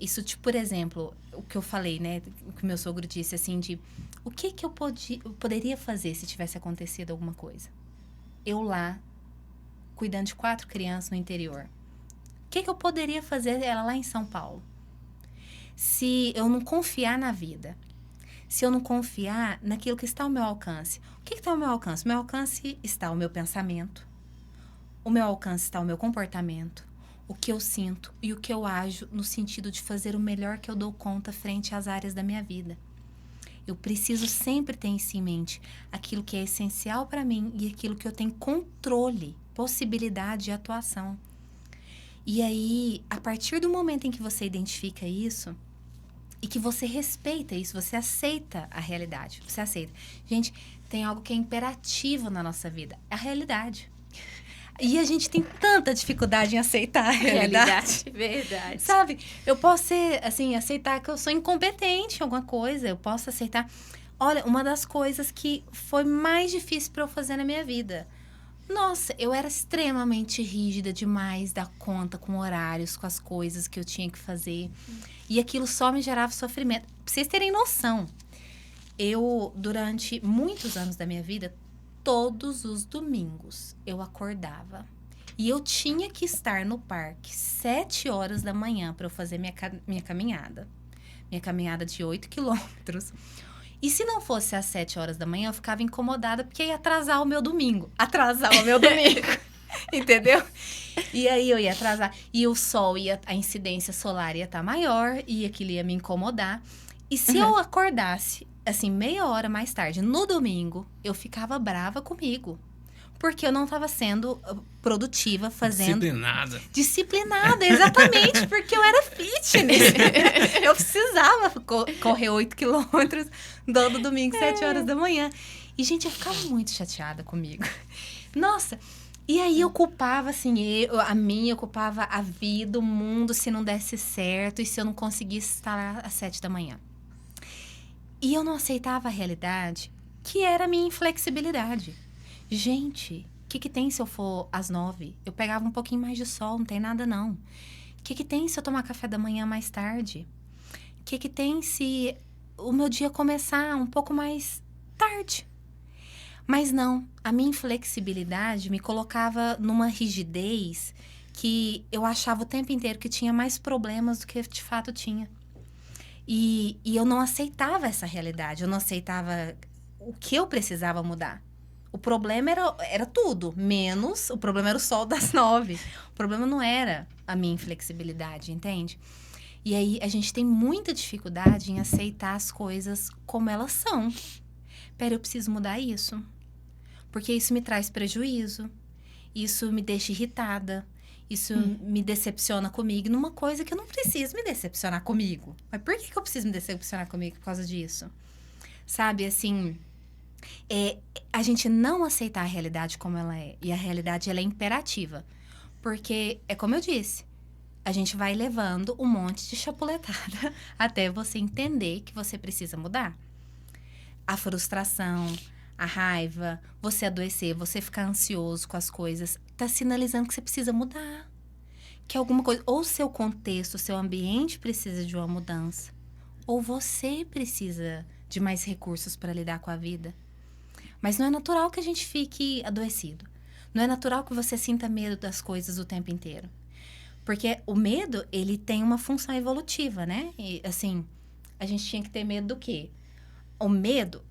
isso, tipo, por exemplo, o que eu falei, né? O que meu sogro disse, assim, de o que eu poderia fazer se tivesse acontecido alguma coisa? Eu lá, cuidando de 4 crianças no interior. O que eu poderia fazer ela lá em São Paulo? Se eu não confiar na vida, se eu não confiar naquilo que está ao meu alcance. O que está ao meu alcance? O meu alcance está o meu pensamento, o meu alcance está o meu comportamento, o que eu sinto e o que eu ajo no sentido de fazer o melhor que eu dou conta frente às áreas da minha vida. Eu preciso sempre ter isso em mente, aquilo que é essencial para mim e aquilo que eu tenho controle, possibilidade de atuação. E aí, a partir do momento em que você identifica isso e que você respeita isso, você aceita a realidade, você aceita. Gente, tem algo que é imperativo na nossa vida, é a realidade. E a gente tem tanta dificuldade em aceitar a realidade. Verdade. Sabe? Eu posso ser, assim, aceitar que eu sou incompetente em alguma coisa. Eu posso aceitar... Olha, uma das coisas que foi mais difícil para eu fazer na minha vida. Nossa, eu era extremamente rígida demais da conta com horários, com as coisas que eu tinha que fazer. E aquilo só me gerava sofrimento. Pra vocês terem noção, eu, durante muitos anos da minha vida, todos os domingos eu acordava e eu tinha que estar no parque 7 horas da manhã para eu fazer minha caminhada. Minha caminhada de 8 quilômetros. E se não fosse às 7 horas da manhã, eu ficava incomodada porque ia atrasar o meu domingo. Entendeu? E aí eu ia atrasar. E o sol a incidência solar ia estar maior e aquilo ia me incomodar. E se eu acordasse assim, meia hora mais tarde, no domingo, eu ficava brava comigo. Porque eu não estava sendo produtiva, fazendo... Disciplinada, exatamente. Porque eu era fitness. Eu precisava correr 8 quilômetros todo domingo, 7 horas da manhã. E, gente, eu ficava muito chateada comigo. Nossa, e aí eu culpava, assim, eu culpava a vida, o mundo, se não desse certo e se eu não conseguisse estar lá às 7 da manhã. E eu não aceitava a realidade, que era a minha inflexibilidade. Gente, o que tem se eu for às 9? Eu pegava um pouquinho mais de sol, não tem nada não. O que tem se eu tomar café da manhã mais tarde? O que tem se o meu dia começar um pouco mais tarde? Mas não, a minha inflexibilidade me colocava numa rigidez que eu achava o tempo inteiro que tinha mais problemas do que de fato tinha. E eu não aceitava essa realidade, eu não aceitava o que eu precisava mudar. O problema era tudo, menos o problema era o sol das 9. O problema não era a minha inflexibilidade, entende? E aí a gente tem muita dificuldade em aceitar as coisas como elas são. Pera, eu preciso mudar isso. Porque isso me traz prejuízo. Isso me deixa irritada. Isso me decepciona comigo numa coisa que eu não preciso me decepcionar comigo. Mas por que eu preciso me decepcionar comigo por causa disso? Sabe, assim... a gente não aceitar a realidade como ela é. E a realidade, ela é imperativa. Porque, é como eu disse, a gente vai levando um monte de chapuletada até você entender que você precisa mudar. A frustração, a raiva, você adoecer, você ficar ansioso com as coisas, tá sinalizando que você precisa mudar. Que alguma coisa, ou seu contexto, seu ambiente precisa de uma mudança, ou você precisa de mais recursos para lidar com a vida. Mas não é natural que a gente fique adoecido. Não é natural que você sinta medo das coisas o tempo inteiro. Porque o medo, ele tem uma função evolutiva, né? E, assim, a gente tinha que ter medo do quê? O medo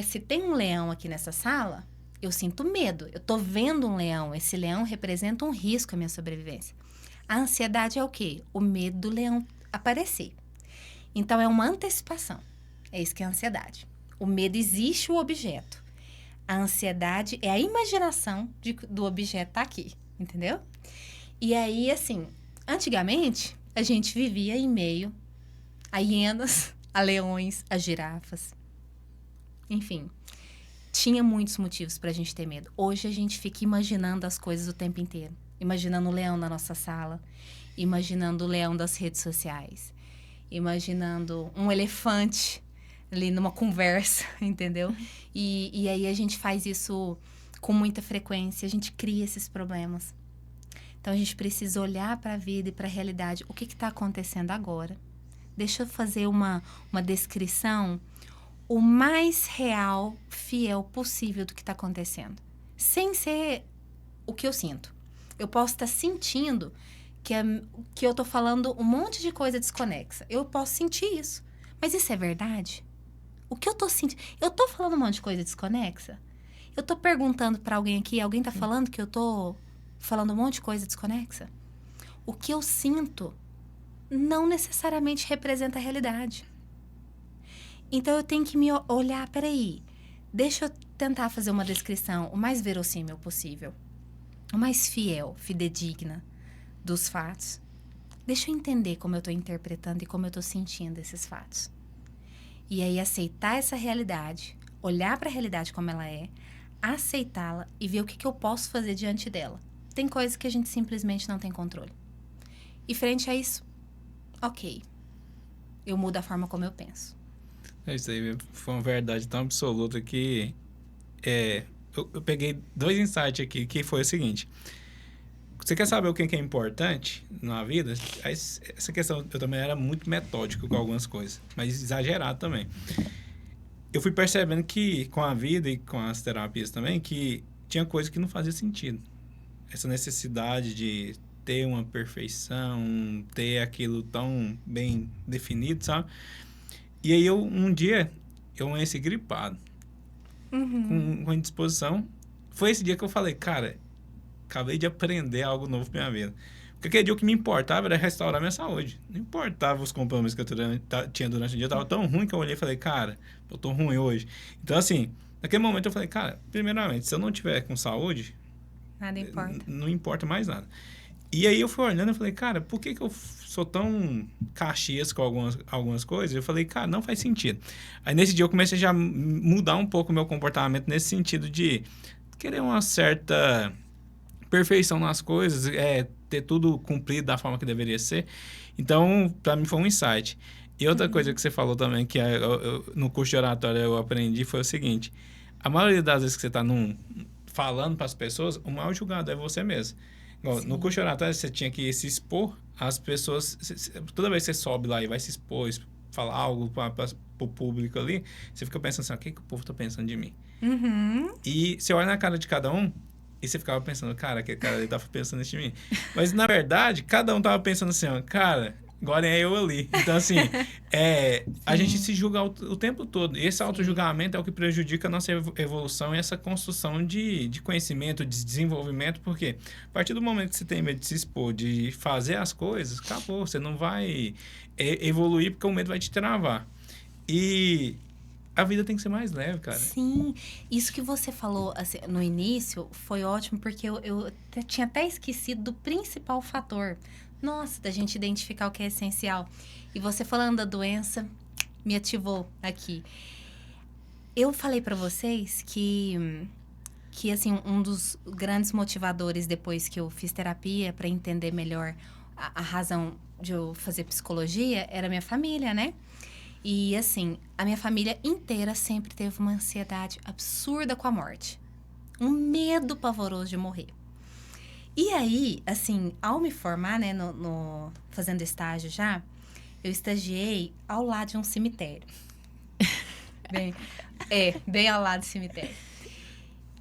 se tem um leão aqui nessa sala, eu sinto medo. Eu tô vendo um leão. Esse leão representa um risco à minha sobrevivência. A ansiedade é o quê? O medo do leão aparecer. Então, é uma antecipação. É isso que é a ansiedade. O medo existe o objeto. A ansiedade é a imaginação do objeto estar aqui, entendeu? E aí, assim, antigamente, a gente vivia em meio a hienas, a leões, a girafas. Enfim, tinha muitos motivos pra gente ter medo. Hoje, a gente fica imaginando as coisas o tempo inteiro. Imaginando o leão na nossa sala, imaginando o leão das redes sociais, imaginando um elefante ali numa conversa, entendeu? E aí a gente faz isso com muita frequência, a gente cria esses problemas. Então, a gente precisa olhar para a vida e para a realidade. O que está acontecendo agora? Deixa eu fazer uma descrição o mais real, fiel possível do que está acontecendo. Sem ser o que eu sinto. Eu posso estar sentindo que eu estou falando um monte de coisa desconexa. Eu posso sentir isso. Mas isso é verdade? O que eu tô sentindo? Eu tô falando um monte de coisa desconexa? Eu tô perguntando pra alguém aqui, alguém tá falando que eu tô falando um monte de coisa desconexa? O que eu sinto não necessariamente representa a realidade. Então, eu tenho que me olhar, peraí, deixa eu tentar fazer uma descrição o mais verossímil possível, o mais fiel, fidedigna dos fatos. Deixa eu entender como eu tô interpretando e como eu tô sentindo esses fatos. E aí, aceitar essa realidade, olhar para a realidade como ela é, aceitá-la e ver o que eu posso fazer diante dela. Tem coisas que a gente simplesmente não tem controle. E frente a isso, ok, eu mudo a forma como eu penso. Isso aí foi uma verdade tão absoluta que eu peguei 2 insights aqui, que foi o seguinte. Você quer saber o que é importante na vida? Essa questão, eu também era muito metódico com algumas coisas, mas exagerado também. Eu fui percebendo que, com a vida e com as terapias também, que tinha coisas que não faziam sentido. Essa necessidade de ter uma perfeição, ter aquilo tão bem definido, sabe? E aí, um dia, eu amanheci gripado, com indisposição. Foi esse dia que eu falei, cara, acabei de aprender algo novo pra minha vida. Porque aquele dia o que me importava era restaurar minha saúde. Não importava os compromissos que eu tinha durante o dia. Eu tava tão ruim que eu olhei e falei, cara, eu tô ruim hoje. Então, assim, naquele momento eu falei, cara, primeiramente, se eu não tiver com saúde... Nada importa. Não importa mais nada. E aí eu fui olhando e falei, cara, por que eu sou tão caxias com algumas coisas? Eu falei, cara, não faz sentido. Aí nesse dia eu comecei já a mudar um pouco o meu comportamento nesse sentido de querer uma certa perfeição nas coisas, ter tudo cumprido da forma que deveria ser. Então, para mim foi um insight. E outra coisa que você falou também, que no curso de oratória eu aprendi, foi o seguinte: a maioria das vezes que você está falando para as pessoas, o maior julgado é você mesmo. No curso de oratória, você tinha que se expor às pessoas. Toda vez que você sobe lá e vai se expor, falar algo para o público ali, você fica pensando assim, o que o povo está pensando de mim? E você olha na cara de cada um, e você ficava pensando, cara, aquele cara ali tava pensando isso de mim. Mas, na verdade, cada um tava pensando assim, ó, cara, Agora é eu ali. Então, assim, a gente se julga o tempo todo. Esse auto-julgamento é o que prejudica a nossa evolução e essa construção de conhecimento, de desenvolvimento, porque a partir do momento que você tem medo de se expor, de fazer as coisas, acabou. Você não vai evoluir porque o medo vai te travar. E a vida tem que ser mais leve, cara. Sim, isso que você falou assim, no início foi ótimo, porque eu tinha até esquecido do principal fator. Nossa, da gente identificar o que é essencial. E você falando da doença, me ativou aqui. Eu falei pra vocês que assim, um dos grandes motivadores depois que eu fiz terapia para entender melhor a razão de eu fazer psicologia era a minha família, né? E, assim, a minha família inteira sempre teve uma ansiedade absurda com a morte. Um medo pavoroso de morrer. E aí, assim, ao me formar, né, fazendo estágio já, eu estagiei ao lado de um cemitério. Bem ao lado do cemitério.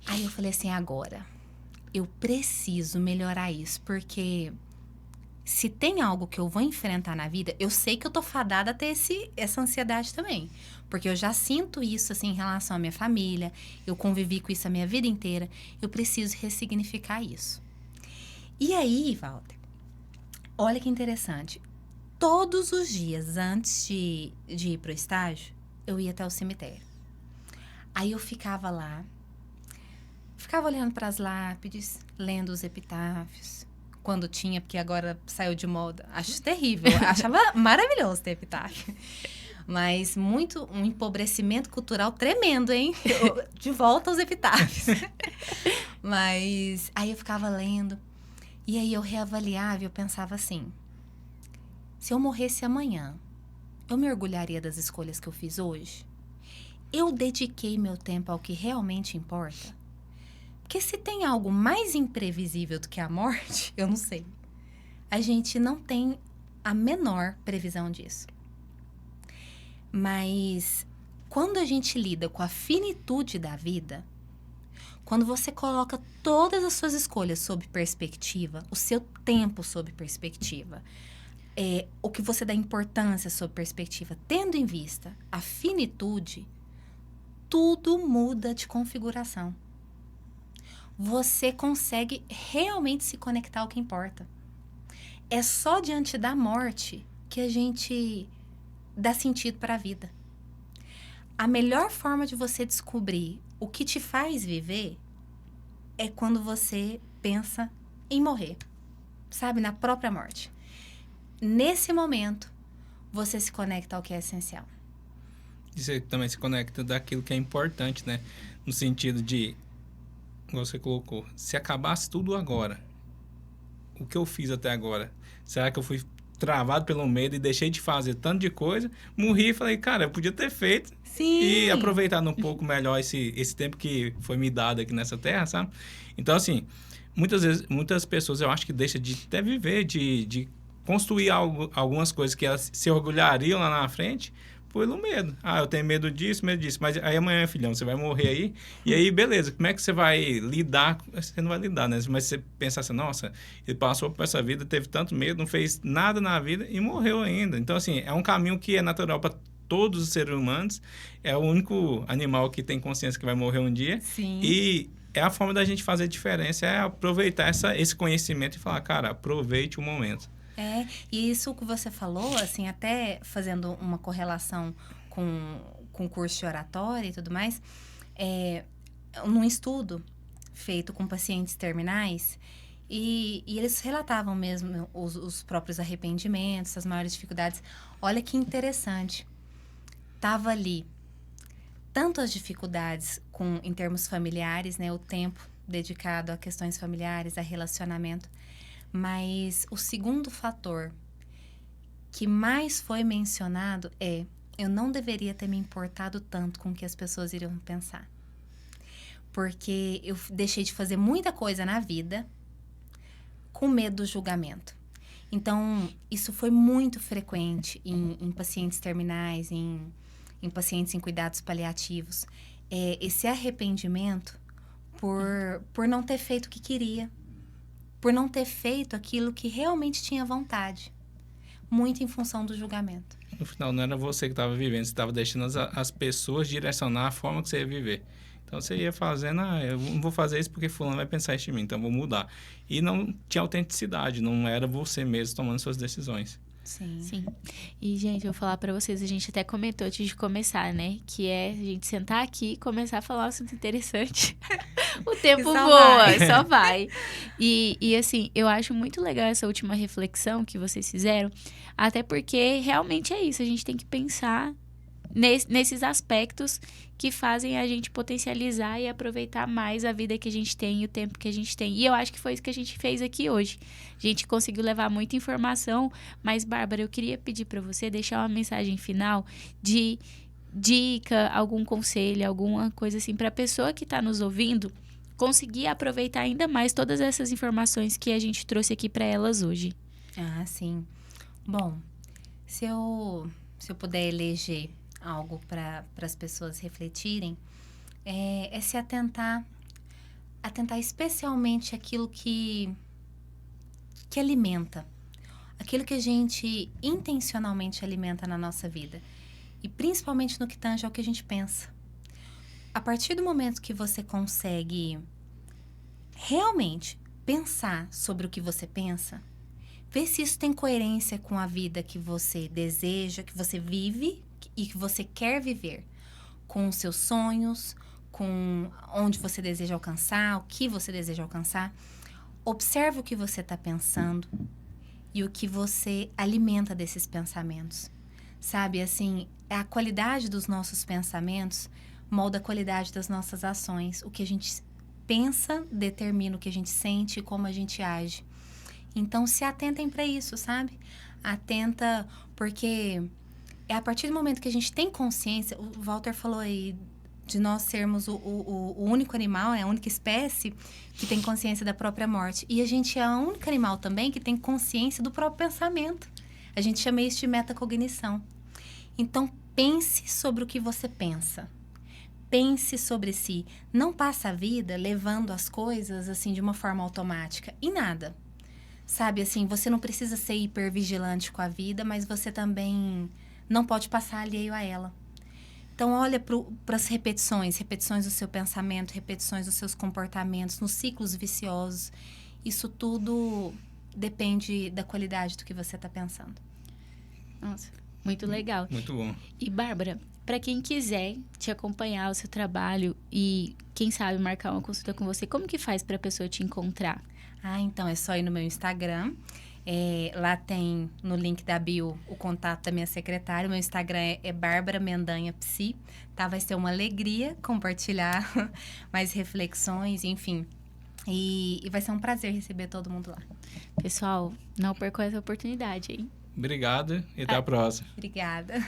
Aí eu falei assim, agora, eu preciso melhorar isso, porque se tem algo que eu vou enfrentar na vida, eu sei que eu tô fadada a ter essa ansiedade também. Porque eu já sinto isso, assim, em relação à minha família. Eu convivi com isso a minha vida inteira. Eu preciso ressignificar isso. E aí, Walter, olha que interessante. Todos os dias, antes de ir pro estágio, eu ia até o cemitério. Aí eu ficava lá, ficava olhando para as lápides, lendo os epitáfios. Quando tinha, porque agora saiu de moda. Acho terrível. Achava maravilhoso ter epitáfio. Mas um empobrecimento cultural tremendo, hein? De volta aos epitáfios. Mas aí eu ficava lendo. E aí eu reavaliava e eu pensava assim, se eu morresse amanhã, eu me orgulharia das escolhas que eu fiz hoje? Eu dediquei meu tempo ao que realmente importa? Porque se tem algo mais imprevisível do que a morte, eu não sei. A gente não tem a menor previsão disso. Mas quando a gente lida com a finitude da vida, quando você coloca todas as suas escolhas sob perspectiva, o seu tempo sob perspectiva, o que você dá importância sob perspectiva, tendo em vista a finitude, tudo muda de configuração. Você consegue realmente se conectar ao que importa. É só diante da morte que a gente dá sentido para a vida. A melhor forma de você descobrir o que te faz viver é quando você pensa em morrer, sabe? Na própria morte. Nesse momento, você se conecta ao que é essencial. E você também se conecta daquilo que é importante, né? No sentido de, como você colocou, se acabasse tudo agora, o que eu fiz até agora? Será que eu fui travado pelo medo e deixei de fazer tanto de coisa? Morri e falei, cara, eu podia ter feito. Sim. E aproveitado um pouco melhor esse tempo que foi me dado aqui nessa terra, sabe? Então, assim, muitas pessoas eu acho que deixam de até viver, de construir algumas coisas que elas se orgulhariam lá na frente pelo medo. Ah, eu tenho medo disso. Mas aí amanhã, filhão, você vai morrer aí. E aí, beleza, como é que você vai lidar? Você não vai lidar, né? Mas você pensa assim, nossa, ele passou por essa vida, teve tanto medo, não fez nada na vida e morreu ainda. Então, assim, é um caminho que é natural para todos os seres humanos. É o único animal que tem consciência que vai morrer um dia. Sim. E é a forma da gente fazer diferença, é aproveitar esse conhecimento e falar, cara, aproveite o momento. E isso que você falou, assim, até fazendo uma correlação com o curso de oratória e tudo mais, num estudo feito com pacientes terminais, e eles relatavam mesmo os próprios arrependimentos, as maiores dificuldades. Olha que interessante. Tava ali tanto as dificuldades em termos familiares, né, o tempo dedicado a questões familiares, a relacionamento, mas o segundo fator que mais foi mencionado eu não deveria ter me importado tanto com o que as pessoas iriam pensar. Porque eu deixei de fazer muita coisa na vida com medo do julgamento. Então, isso foi muito frequente em pacientes terminais, em pacientes em cuidados paliativos. Esse arrependimento por não ter feito o que queria, por não ter feito aquilo que realmente tinha vontade. muito em função do julgamento. No final, não era você que estava vivendo, você estava deixando as pessoas direcionar a forma que você ia viver. Então, você ia fazendo, eu não vou fazer isso porque fulano vai pensar isso em mim, então eu vou mudar. E não tinha autenticidade, não era você mesmo tomando suas decisões. Sim. Sim. E, gente, eu vou falar pra vocês, a gente até comentou antes de começar, né? Que é a gente sentar aqui e começar a falar um assunto interessante. O tempo Só voa, vai. só vai. E, assim, eu acho muito legal essa última reflexão que vocês fizeram, até porque realmente é isso, a gente tem que pensar nesses aspectos que fazem a gente potencializar e aproveitar mais a vida que a gente tem e o tempo que a gente tem. E eu acho que foi isso que a gente fez aqui hoje. A gente conseguiu levar muita informação, mas, Bárbara, eu queria pedir para você deixar uma mensagem final de dica, algum conselho, alguma coisa assim, para a pessoa que está nos ouvindo conseguir aproveitar ainda mais todas essas informações que a gente trouxe aqui para elas hoje. Ah, sim. Bom, se eu puder eleger algo para as pessoas refletirem, é se atentar especialmente aquilo que alimenta, aquilo que a gente intencionalmente alimenta na nossa vida, e principalmente no que tange ao que a gente pensa. A partir do momento que você consegue realmente pensar sobre o que você pensa, ver se isso tem coerência com a vida que você deseja, que você vive e que você quer viver, com os seus sonhos, com onde você deseja alcançar, o que você deseja alcançar. Observe o que você está pensando e o que você alimenta desses pensamentos. Sabe, assim, a qualidade dos nossos pensamentos molda a qualidade das nossas ações. O que a gente pensa determina o que a gente sente e como a gente age. Então, se atentem para isso, sabe? Atenta, porque é a partir do momento que a gente tem consciência, o Walter falou aí de nós sermos o único animal, né, a única espécie que tem consciência da própria morte. E a gente é o único animal também que tem consciência do próprio pensamento. A gente chama isso de metacognição. Então, pense sobre o que você pensa. Pense sobre si. Não passa a vida levando as coisas assim de uma forma automática. E nada. Sabe, assim, você não precisa ser hipervigilante com a vida, mas você também não pode passar alheio a ela. Então, olha para as repetições do seu pensamento, repetições dos seus comportamentos, nos ciclos viciosos. Isso tudo depende da qualidade do que você está pensando. Nossa, muito legal. Muito bom. E, Bárbara, para quem quiser te acompanhar, o seu trabalho e, quem sabe, marcar uma consulta com você, como que faz para a pessoa te encontrar? Então é só ir no meu Instagram. Lá tem no link da bio o contato da minha secretária. O meu Instagram é Bárbara Mendanha Psi. Tá? Vai ser uma alegria compartilhar mais reflexões, enfim. E vai ser um prazer receber todo mundo lá. Pessoal, não percam essa oportunidade, hein? Obrigado e até a próxima. Obrigada.